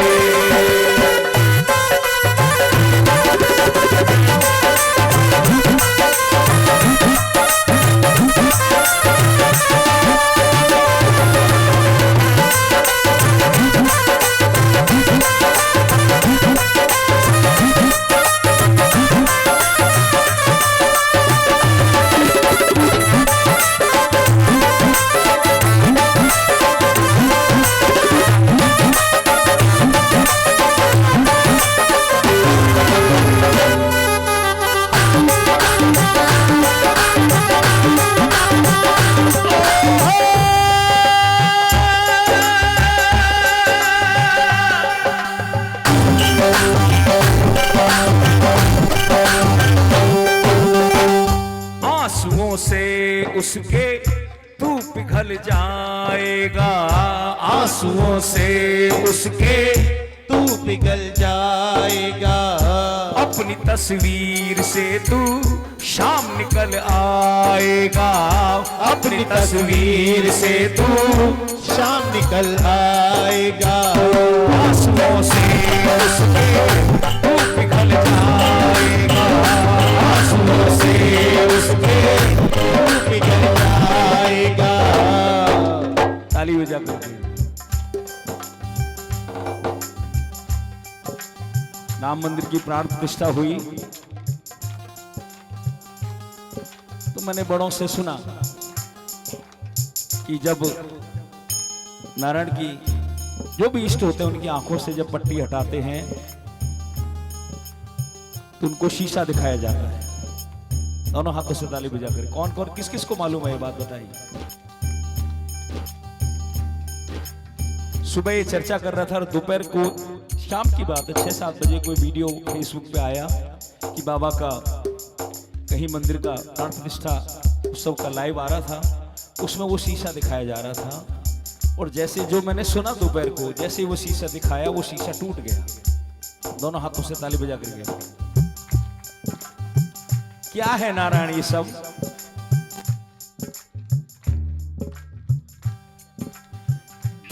आंसुओं से उसके तू पिघल जाएगा। अपनी तस्वीर से तू शाम निकल आएगा। अपनी तस्वीर से तू शाम निकल आएगा। आंसुओं से उसके तू पिघल जाएगा। आंसुओं से उसके तू पिघल जाएगा। ताली बजा कर राम मंदिर की प्राण प्रतिष्ठा हुई तो मैंने बड़ों से सुना कि जब नारायण की जो भी इष्ट होते हैं उनकी आंखों से जब पट्टी हटाते हैं तो उनको शीशा दिखाया जाता है। दोनों हाथों से ताली बजाकर कौन कौन किस किस को मालूम है ये बात बताइए। सुबह ये चर्चा कर रहा था और दोपहर को शाम की बात है 6-7 बजे कोई वीडियो फेसबुक पे आया कि बाबा का कहीं मंदिर का प्राण प्रतिष्ठा उत्सव का लाइव आ रहा था। उसमें वो शीशा दिखाया जा रहा था और जैसे जो मैंने सुना दोपहर को जैसे वो शीशा दिखाया वो शीशा टूट गया। दोनों हाथों से ताली बजा कर गया। क्या है नारायण ये सब?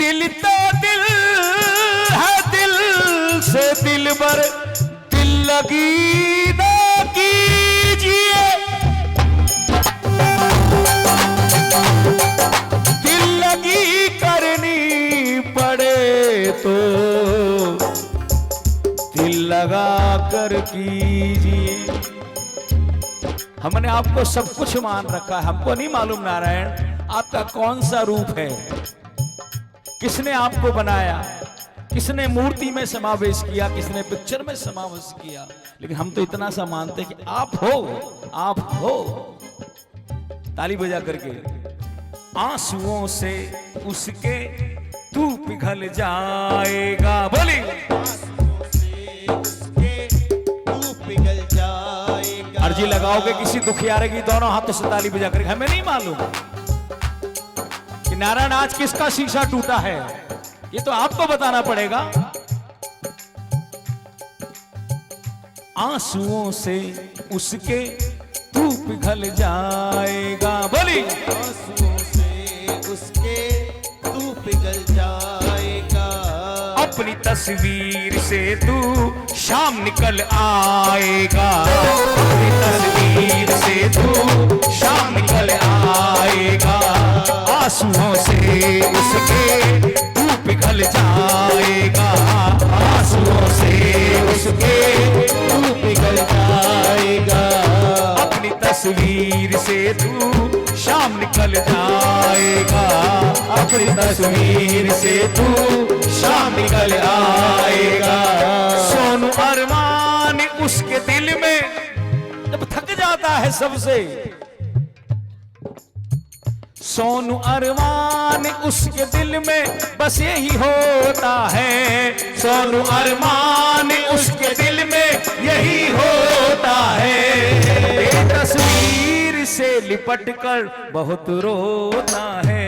दिल तो दिल है, दिल से दिल बर दिल लगी ना कीजिए। दिल लगी करनी पड़े तो दिल लगा कर कीजिए। हमने आपको सब कुछ मान रखा है, हमको नहीं मालूम नारायण आपका कौन सा रूप है, किसने आपको बनाया, किसने मूर्ति में समावेश किया, किसने पिक्चर में समावेश किया। लेकिन हम तो इतना सा मानते कि आप हो, आप हो। ताली बजा करके आंसुओं से उसके तू पिघल जाएगा। बोली तू पिघल जाएगा। अर्जी लगाओगे किसी दुखियारे की दोनों हाथों से ताली बजा करके। हमें नहीं मालूम कि नारायण आज किसका शीशा टूटा है, ये तो आपको बताना पड़ेगा। आंसुओं से उसके तू पिघल जाएगा। बोली आंसुओं से उसके तू पिघल जाएगा। अपनी तस्वीर से तू शाम निकल आएगा। अपनी तस्वीर से तू शाम निकल आएगा। आंसुओं से उसके तू पिघल जाएगा। आंसुओं से उसके तू पिघल जाएगा। अपनी तस्वीर से तू शाम निकल जाएगा। अपनी तस्वीर से तू शाम निकल आएगा। सोनू अरमान उसके दिल में जब थक जाता है सबसे, सोनू अरमान उसके दिल में बस यही होता है। सोनू अरमान उसके दिल में यही होता है। तस्वीर से लिपट कर बहुत रोता है।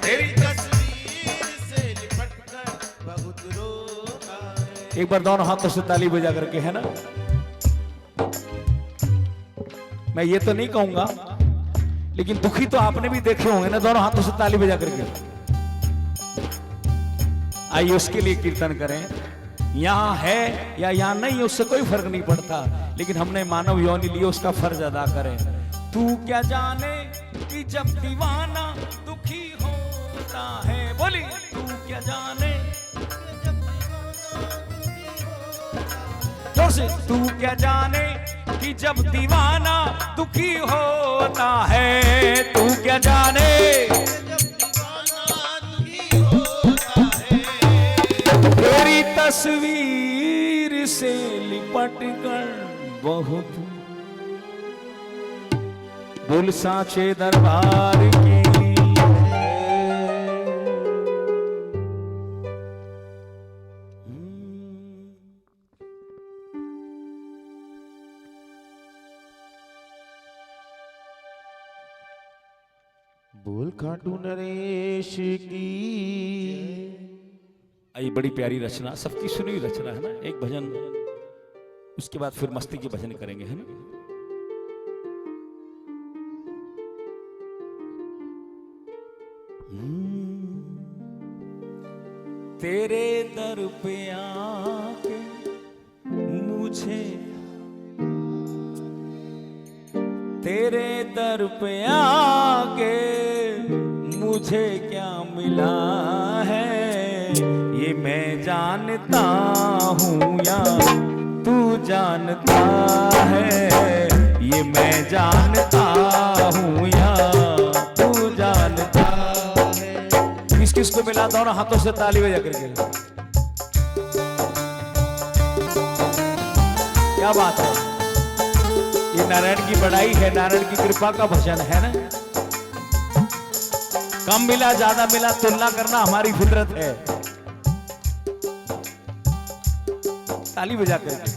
तेरी तस्वीर से लिपट कर बहुत रोता है। एक बार दोनों हाथों से ताली बजा करके, है ना। मैं ये तो नहीं कहूंगा लेकिन दुखी तो आपने भी देखे होंगे ना, दोनों हाथों से ताली बजा करके। आइए उसके लिए कीर्तन करें। यहां है या यहां नहीं उससे कोई फर्क नहीं पड़ता, लेकिन हमने मानव योनि लिए उसका फर्ज अदा करें। तू क्या जाने कि जब दीवाना दुखी होता है। बोली तू क्या जाने जोर से, तू क्या जाने कि जब दीवाना दुखी होता है। तू क्या जाने तेरी तस्वीर से लिपट कर बहुत बोल साचे दरबार की। बोल खाटू नरेश की ये बड़ी प्यारी रचना, सबकी सुनी हुई रचना है ना। एक भजन, उसके बाद फिर मस्ती के भजन करेंगे, है ना। तेरे दर पे आके मुझे, तेरे दर पे आके मुझे क्या मिला है, ये मैं जानता हूँ या तू जानता है, ये मैं जानता हूँ या तू जानता है। किस किस को मिला, दोनों हाथों से ताली बजा करके। क्या बात है, ये नारायण की बड़ाई है, नारायण की कृपा का भजन है ना। कम मिला ज्यादा मिला तुलना करना हमारी फितरत है। ताली बजा करके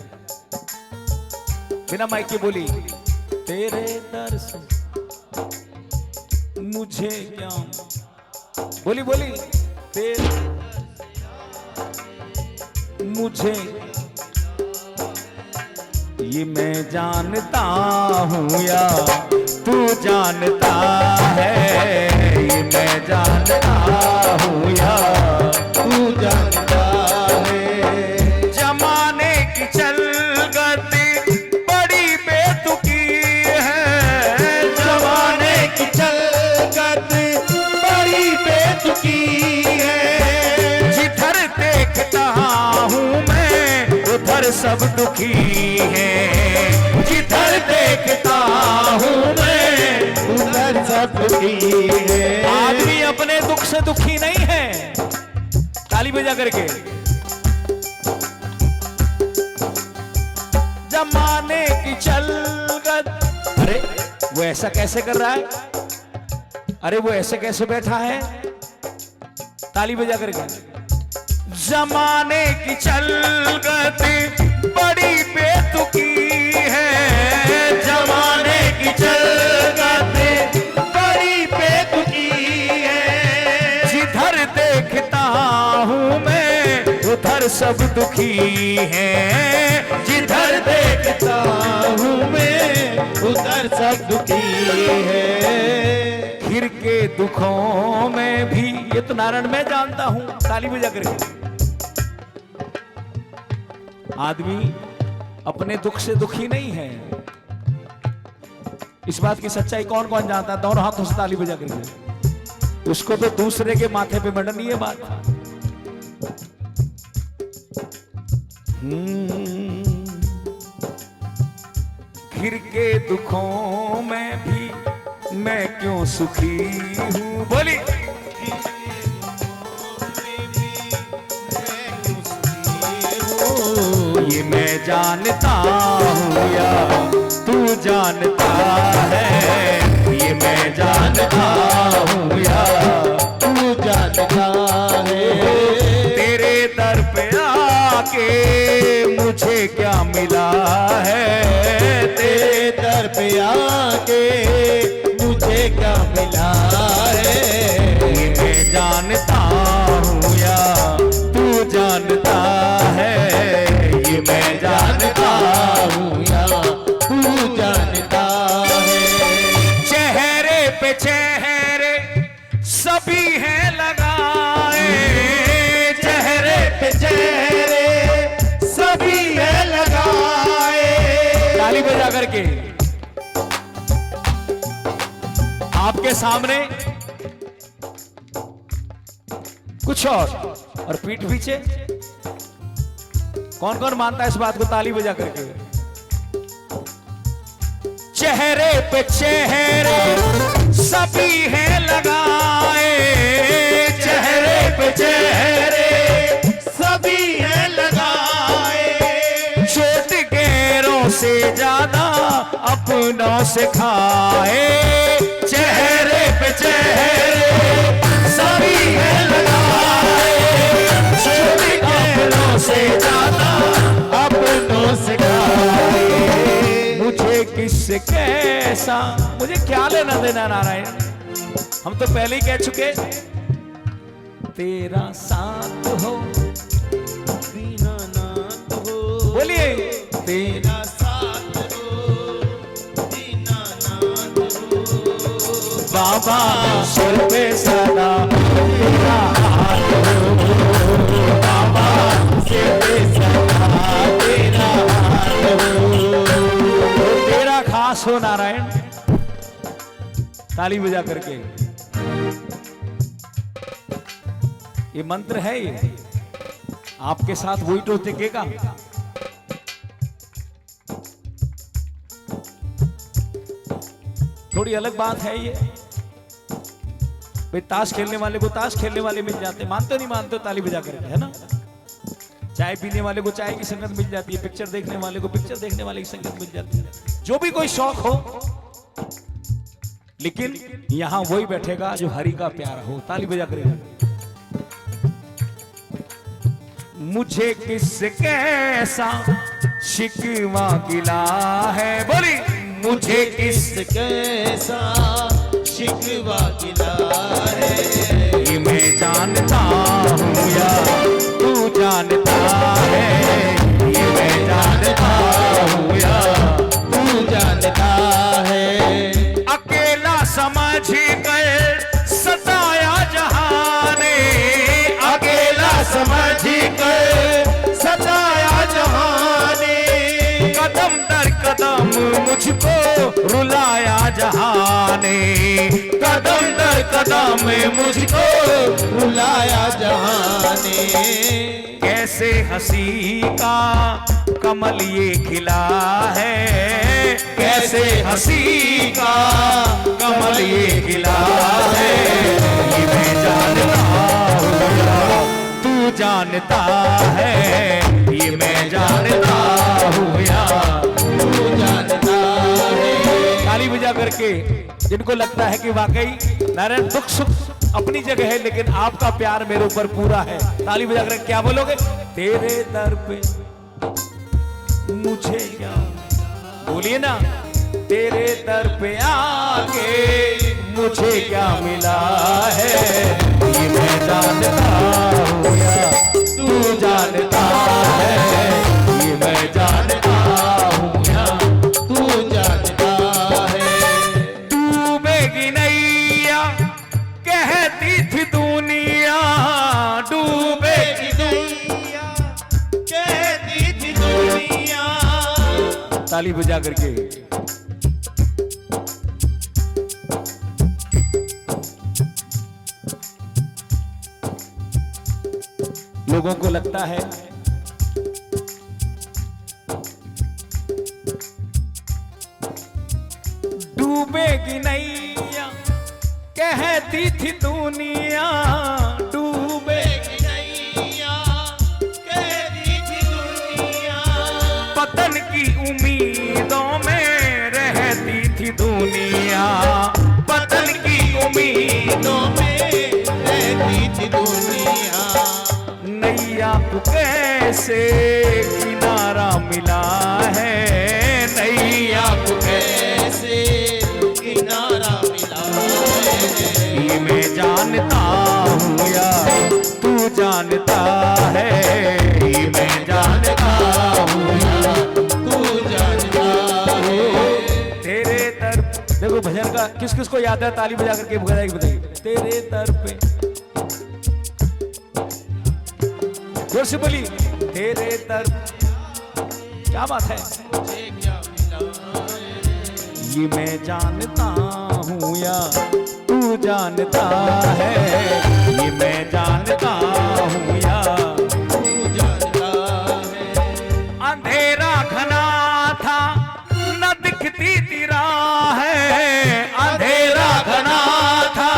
बिना माइक के बोली, तेरे दर से मुझे क्या, बोली बोली, तेरे मुझे, ये मैं जानता हूँ या तू जानता है, ये मैं जानता हूँ या तू जानता है। जमाने की चलगती बड़ी बेतुकी है, जमाने की चलगती बड़ी बेतुकी है। जिधर देखता हूँ मैं उधर सब दुखी है, जिधर देखता हूँ मैं उधर सब दुखी है। आदमी अपने दुख से दुखी नहीं है। ताली बजा करके। जमाने की चलगत, अरे वो ऐसा कैसे कर रहा है, अरे वो ऐसे कैसे बैठा है, ताली बजा करके। जमाने की चलगती बड़ी बेतुकी है, जमाने की चलगती बड़ी बेतुकी है। जिधर देखता हूँ मैं उधर सब दुखी है, जिधर देखता हूँ मैं उधर सब दुखी है। घिर के दुखों में भी, ये तो नारायण मैं जानता हूँ, ताली बजा करके। आदमी अपने दुख से दुखी नहीं है, इस बात की सच्चाई कौन कौन जानता है, दोनों हाथों से ताली बजा करके। उसको तो दूसरे के माथे पे मंडनी है बात। घिर के दुखों में भी मैं क्यों सुखी हूं, बोली। ये मैं जानता हूँ या तू जानता है, ये मैं जानता हूँ या तू जानता है। तेरे दर पे आके मुझे क्या मिला है, तेरे दर पे आके मुझे क्या मिला है। ये मैं जानता हूँ या तू जानता है, ये मैं जानता हूँ या तू जानता है। चेहरे पे चेहरे सभी हैं लगाए, चेहरे पे चेहरे सभी हैं लगाए। ताली बजा करके। आपके सामने कुछ और पीठ पीछे। कौन कौन मानता है इस बात को, ताली बजा करके। चेहरे पे चेहरे सभी हैं लगाए, चेहरे पे चेहरे सभी हैं लगाए। चोट गैरों से ज्यादा अपनों से खाए, चेहरे पे चेहरे सभी हैं लगाए। चोट गैरों से ज्यादा अपनों से खाए। मुझे किससे कैसा, मुझे क्या लेना देना नारायण। हम तो पहले ही कह चुके, तेरा साथ हो, दीनानाथ हो, बोलिए तेरा तेरा साथ हो, दीनानाथ हो। बाबा सिर पे सदा तेरा हाथ हो, बाबा सिर पे सदा तेरा हाथ हो, तेरा खास हो नारायण। ताली बजा करके ये मंत्र है, ये आपके साथ वही तो टिकेगा। थोड़ी अलग बात है ये, भाई ताश खेलने वाले को ताश खेलने वाले मिल जाते, मानते नहीं मानते हो ताली बजा करके, है ना। चाय पीने वाले को चाय की संगत मिल जाती है, पिक्चर देखने वाले को पिक्चर देखने वाले की संगत मिल जाती है, जो भी कोई शौक हो। लेकिन यहां वही बैठेगा जो हरि का प्यारा हो। ताली बजा करेगा। मुझे किस कैसा शिकवा गिला है, बोली मुझे किस कैसा शिकवा गिला है, ये मैं जानता हूँ या तू जानता है, ये मैं जानता हूँ या तू जानता है। अकेला समझ कर सताया जहाने, अकेला समझ कर सताया जहाने, कदम दर कदम मुझको रुलाया जहाने, कदम दर कदम मुझको रुलाया जहाने। कैसे हंसी का कमल ये खिला है, कैसे हंसी का कमल ये खिला है, ये मैं जानता हूँ तू जानता है, ये मैं जानता हूँ या तू जानता है। ताली बजा करके जिनको लगता है कि वाकई नारायण दुख सुख अपनी जगह है, लेकिन आपका प्यार मेरे ऊपर पूरा है, ताली बजा करके क्या बोलोगे? तेरे दर पे मुझे क्या, बोलिए ना, तेरे दर पे आके मुझे क्या मिला है, ये मैं जानता हूँ या तू जानता है, ये मैं जानता हूँ या तू जानता है। डूबेगी नैया कहती थी दुनिया, डूबेगी दुनिया कहती थी दुनिया। ताली बजा करके लोगों को लगता है डूबेगी नैया कहती थी दुनिया, डूबेगी नैया कहती थी दुनिया। पतन की उम्मीदों में रहती थी दुनिया, पतन की उम्मीदों में रहती थी दुनिया। नैया को कैसे किनारा मिला है, नैया को कैसे किनारा मिला है, ये मैं जानता हूँ या तू जानता है, ये मैं जानता हूँ या तू जानता है। तेरे दर, देखो भजन का किस किस को याद है, ताली बजा करके बताइए। तेरे दर पे जोर से बोली, तेरे दर, क्या बात है, मुझे क्या मिला है, ये मैं जानता हूँ या तू जानता है, ये मैं जानता हूँ या तू जानता है। अंधेरा घना था न दिखती थी राहें, अंधेरा घना था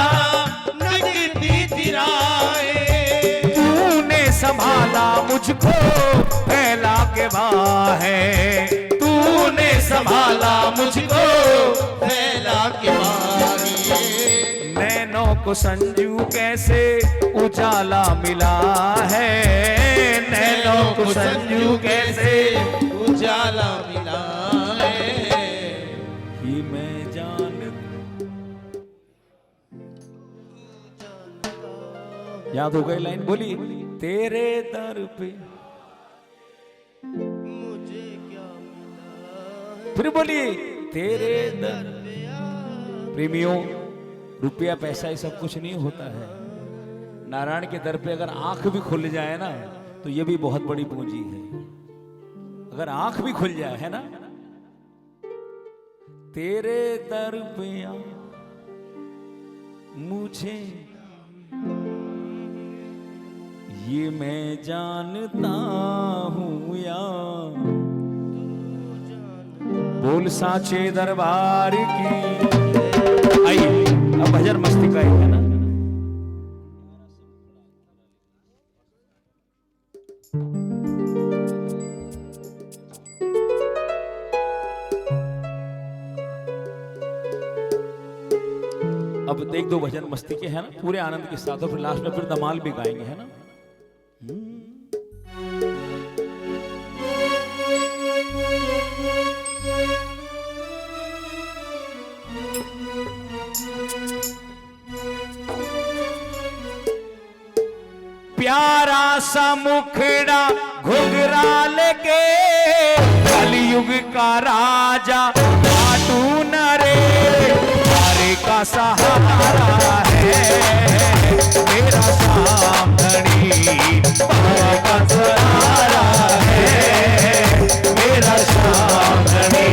न दिखती थी राहें, तूने संभाला मुझको फैला के बाहें, तूने संभाला मुझको फैला के बाहें। नैनों को संजू कैसे उजाला मिला है, नैनों को संजू कैसे उजाला मिला है, ही मैं जान। याद हो गई लाइन? बोली तेरे दर पे। मुझे क्या मिला फिर बोलिए तेरे दर। प्रेमियों, रुपया पैसा ये सब कुछ नहीं होता है। नारायण के दर पे अगर आंख भी खुल जाए ना तो ये भी बहुत बड़ी पूंजी है। अगर आंख भी खुल जाए, है ना, तेरे दर पे आ मुझे ये मैं जानता हूं या। बोल साचे दरबार की। आइए अब भजन मस्ती का है ना। अब एक दो भजन मस्ती के है ना, पूरे आनंद के साथ, और फिर लास्ट में फिर धमाल भी गाएंगे, है ना। प्यारा सा मुखड़ा घुघराल के कलयुग का राजा काटू नरे तारे का सहारा है मेरा सामधनी बाबा का सहारा है मेरा सामधनी।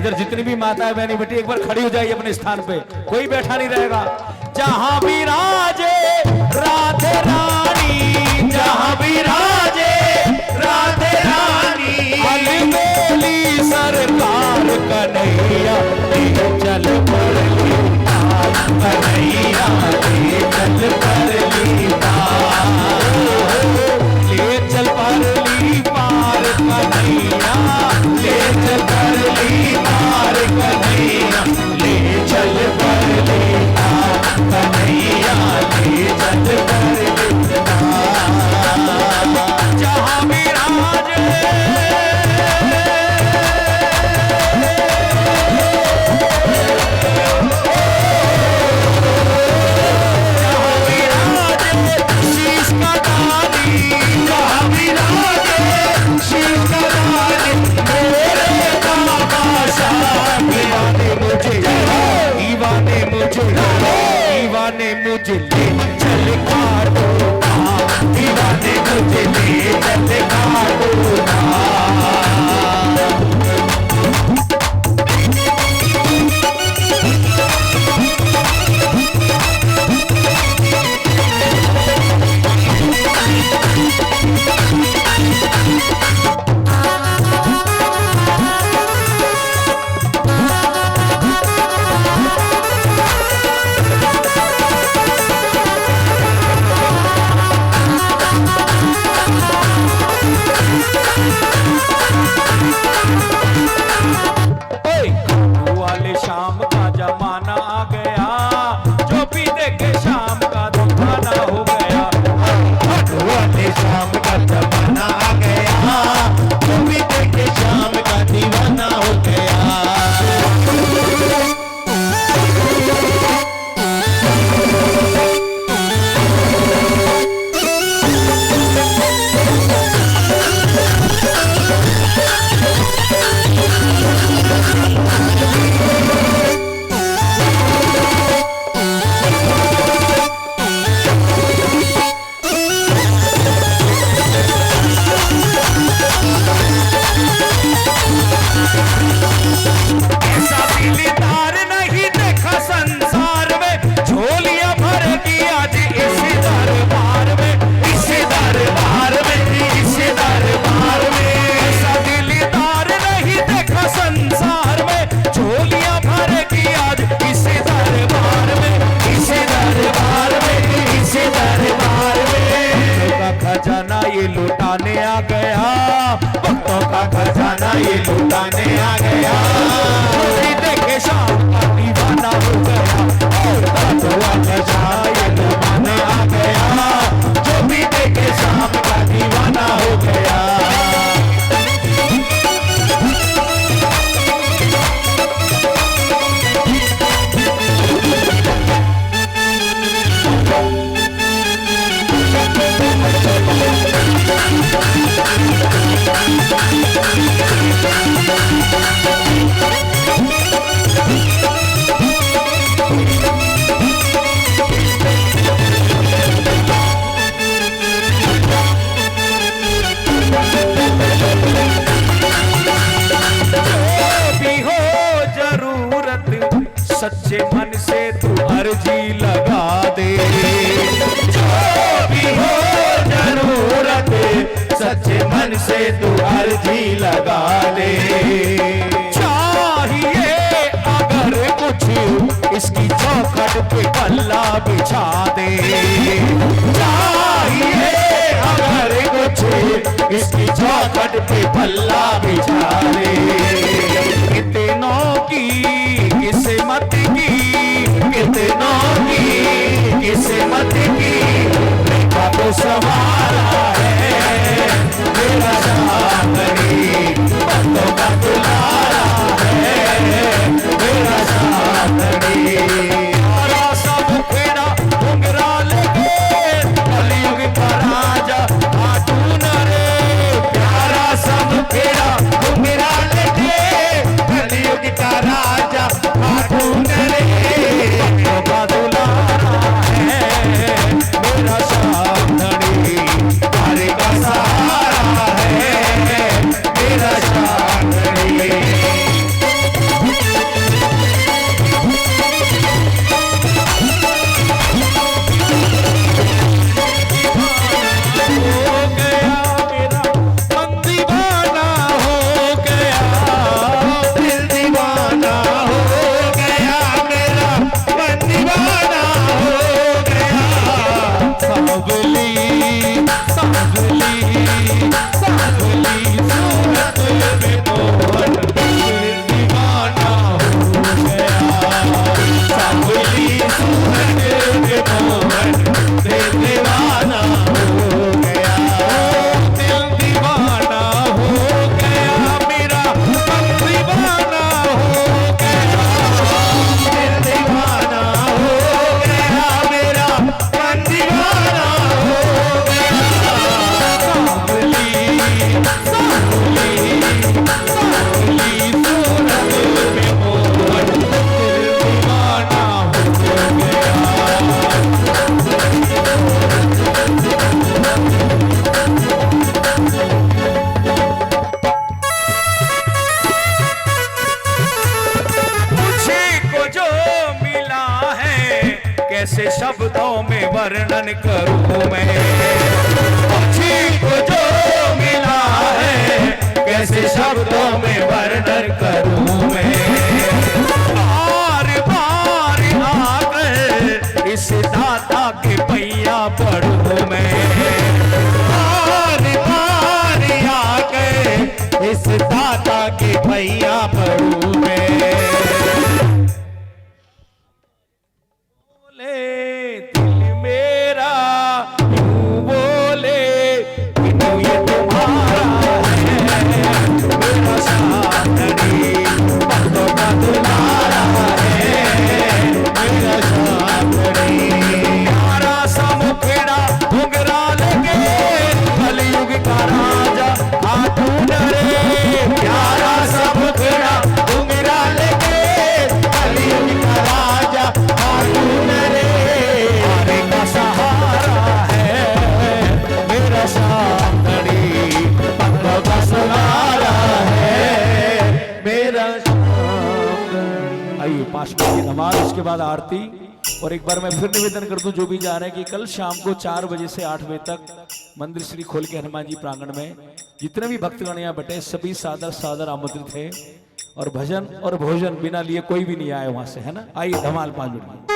इधर जितनी भी माता है बहनी बेटी एक बार खड़ी हो जाइए अपने स्थान पे, कोई बैठा नहीं रहेगा। जहां भी राजे राधे रानी, जहां भी राजे राधे रानी, अलबेली सरकार कन्हैया ले चल परली पार, कन्हैया ले चल परली पार, ले चल परली पार कन्हैया, ले चल परली पार कन्हैया, ले चल परली पार कन्हैया, ले चल परली पार। जहां भी राजे मुझे ले चल काटो ना, दीवाने मुझे ले चल काटो ना। शाम का जमाना आ गया, जो भी देखे शाम का दीवाना हो गया। वाले शाम का जमाना आ गया, जो भी देखे शाम का दीवाना हो गया। खजाना ये लुटाने आ गया, भक्तों का खजाना ये लुटाने आ गया। देखे शाम का दीवाना हो गया, और खजाना ये लुटाने आ गया, जो भी देखे शाम का दीवाना हो गया। सच्चे मन से तू अर्जी लगा दे, जो भी हो जरूरत, सच्चे मन से तू अर्जी लगा दे। चाहिए अगर कुछ इसकी चौखट पे पल्ला बिछा दे, चाहिए अगर कुछ इसकी चौखट पे पल्ला बिछा दे। कितनों की किस्मत की, कितनों की किस्मत की रेखा को संवारा है मेरा सावरी, वर्णन करूं मैं। पक्षी को जो मिला है कैसे शब्दों में वर्णन करूं मैं। बार बार आकर इस दाता के पैया पढ़ूं मैं। बार बार आकर इस दाता के पैया पढ़ूं मैं। बोले दिल मेरा यूं बोले बिनु ये तुम्हारा है मेरा साथी बातों का दुलारा है मेरा साथी। प्यारा सा मुखेड़ा घुंघरा लेके कलयुग का राजा खातून रे। प्यारा सा मुखेड़ा घुंघरा लेके कलयुग का राजा खातून रे। आरे का सहारा है मेरा साथी बातों का सहारा है मेरा साथी। आइए पास में नमाज, उसके बाद आरती। और एक बार मैं फिर निवेदन कर दूं जो भी जा रहे हैं कि कल शाम को 4 बजे से 8 बजे तक मंदिर श्री खोल के हनुमान जी प्रांगण में जितने भी भक्तगण यहाँ बैठे सभी सादर सादर आमंत्रित थे। और भजन और भोजन बिना लिए कोई भी नहीं आया वहां से, है ना। आइए धमाल 5 मिनट।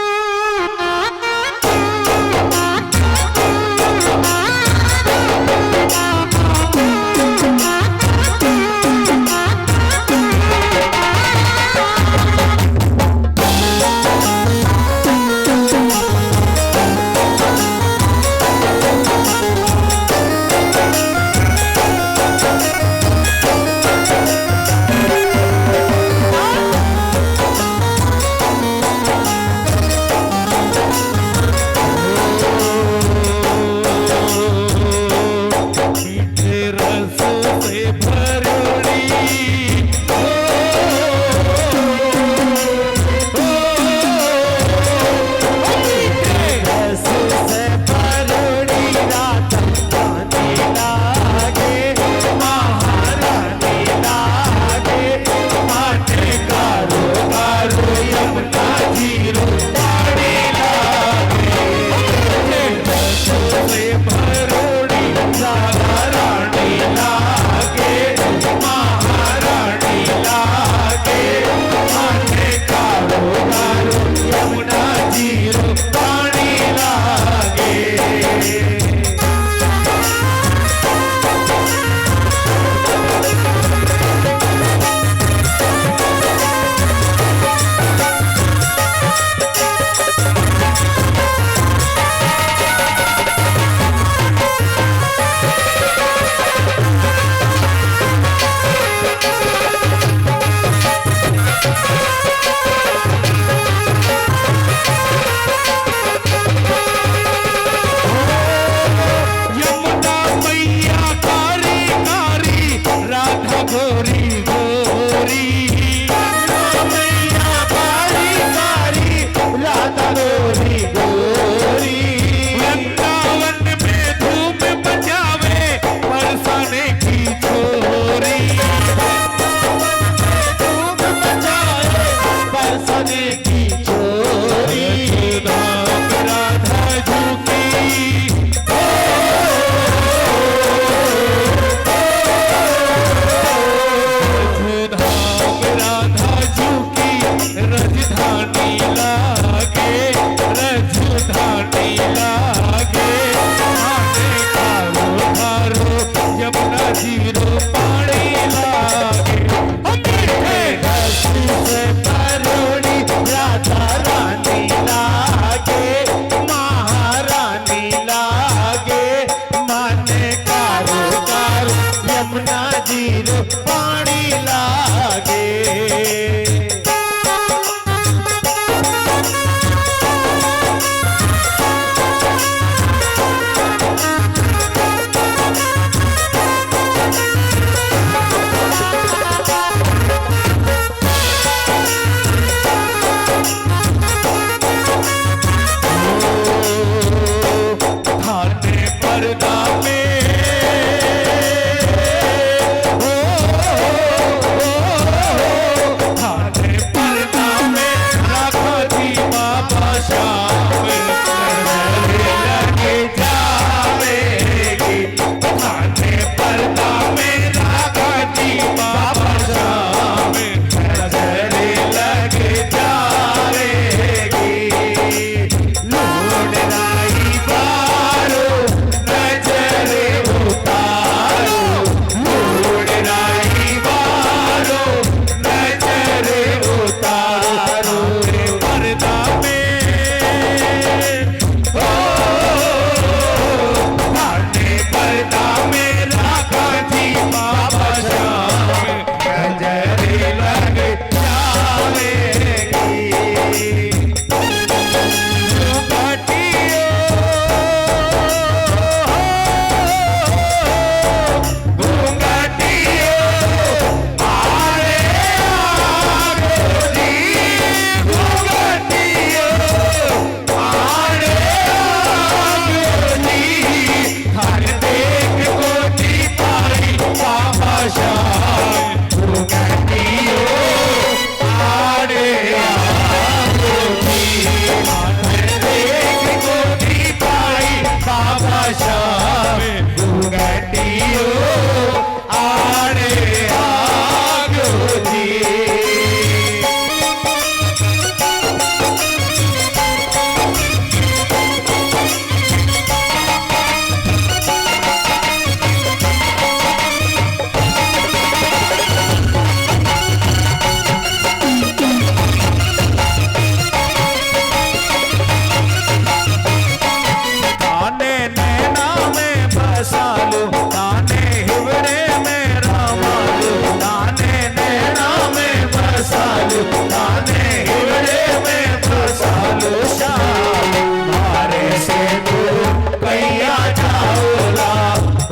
बसालो ताने हिवड़े में रामालो ताने नैना में बसालो ताने हिवड़े में बसालो श्याम मारे से दूर कैया जाओला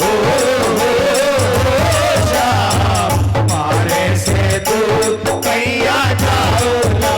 ओ श्याम मारे से दूर कैया जाओला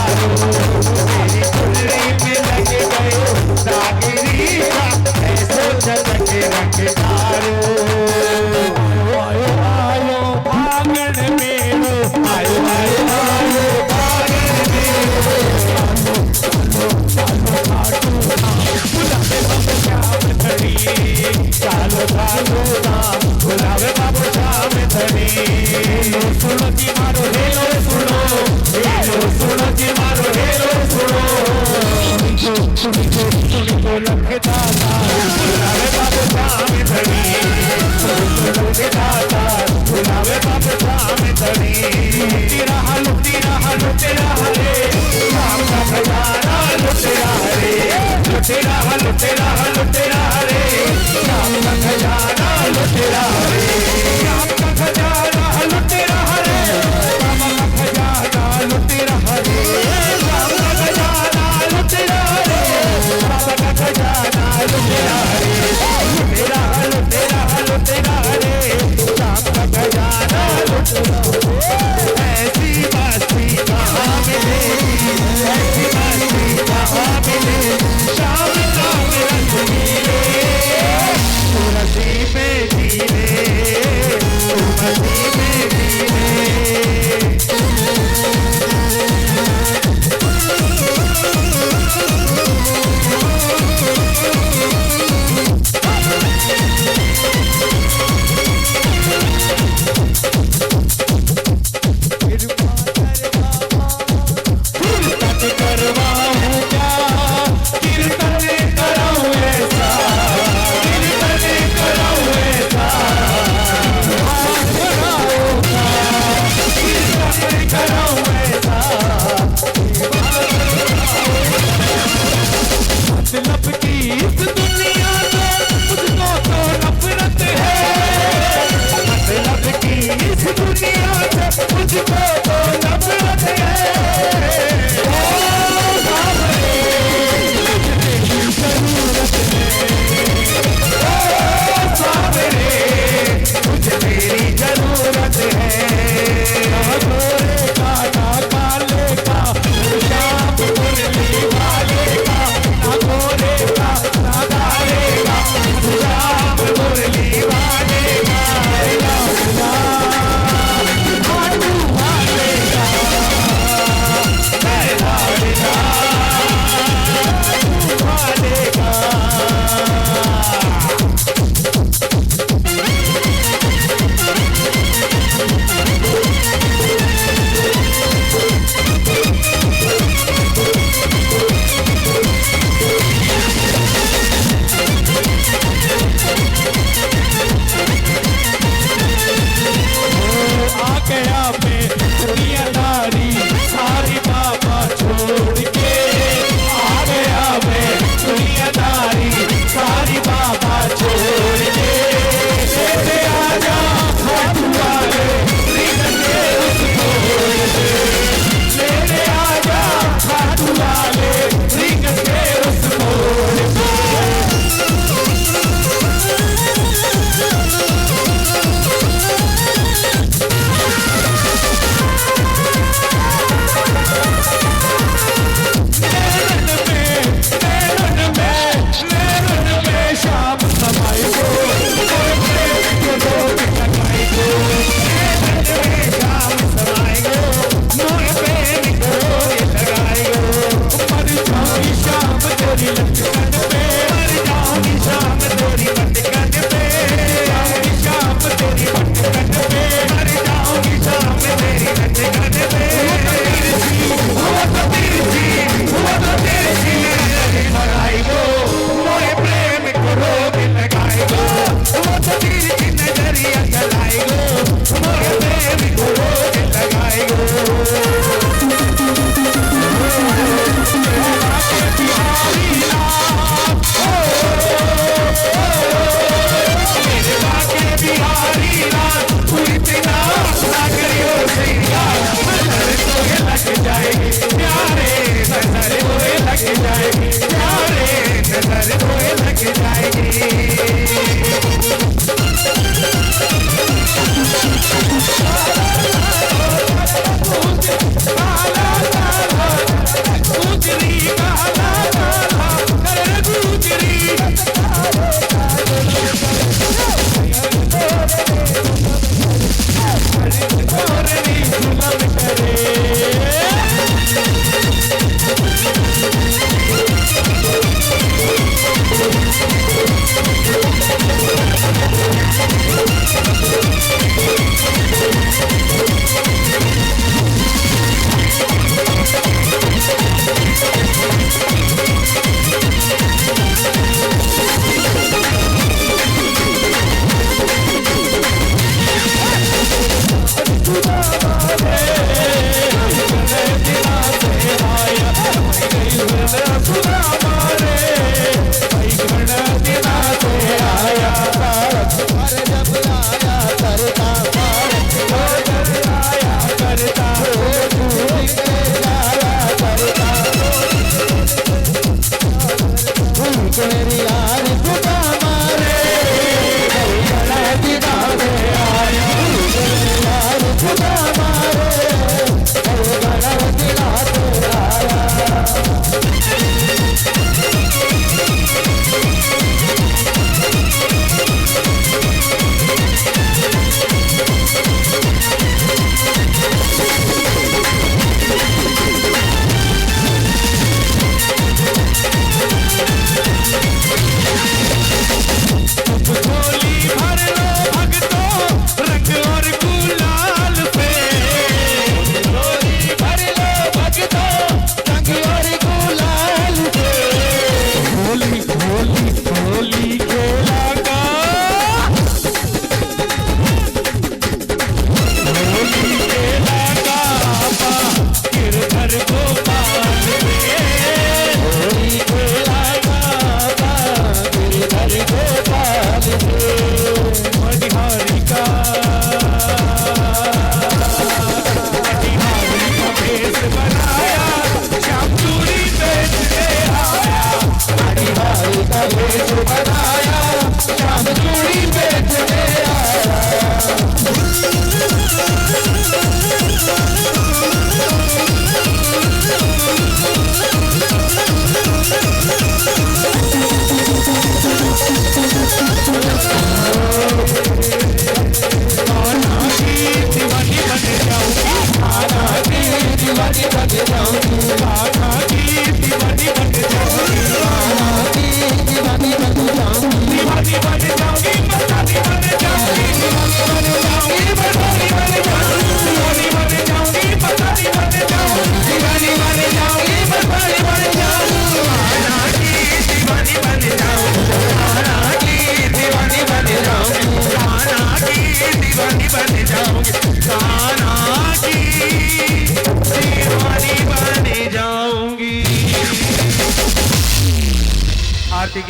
तारो मेरी चुनरी में लग गए दागिरी का ऐसो झलक रंग तारो आयो आयो भागण मेरो आयो आयो आयो भागण मेरो बुलावे बाबू श्याम धनी चालो चालो ना बुलावे बाबू श्याम धनी सुनो जी मारो हेलो सुनो जी मारो हेलो सुनो सुनिको लखे दाता बुलावे बाबू श्याम धनी लखे दाता बुलावे बाबू श्याम धनी लुटी रहा रे राम का खजाना लुटी रहा रे लुटी रहा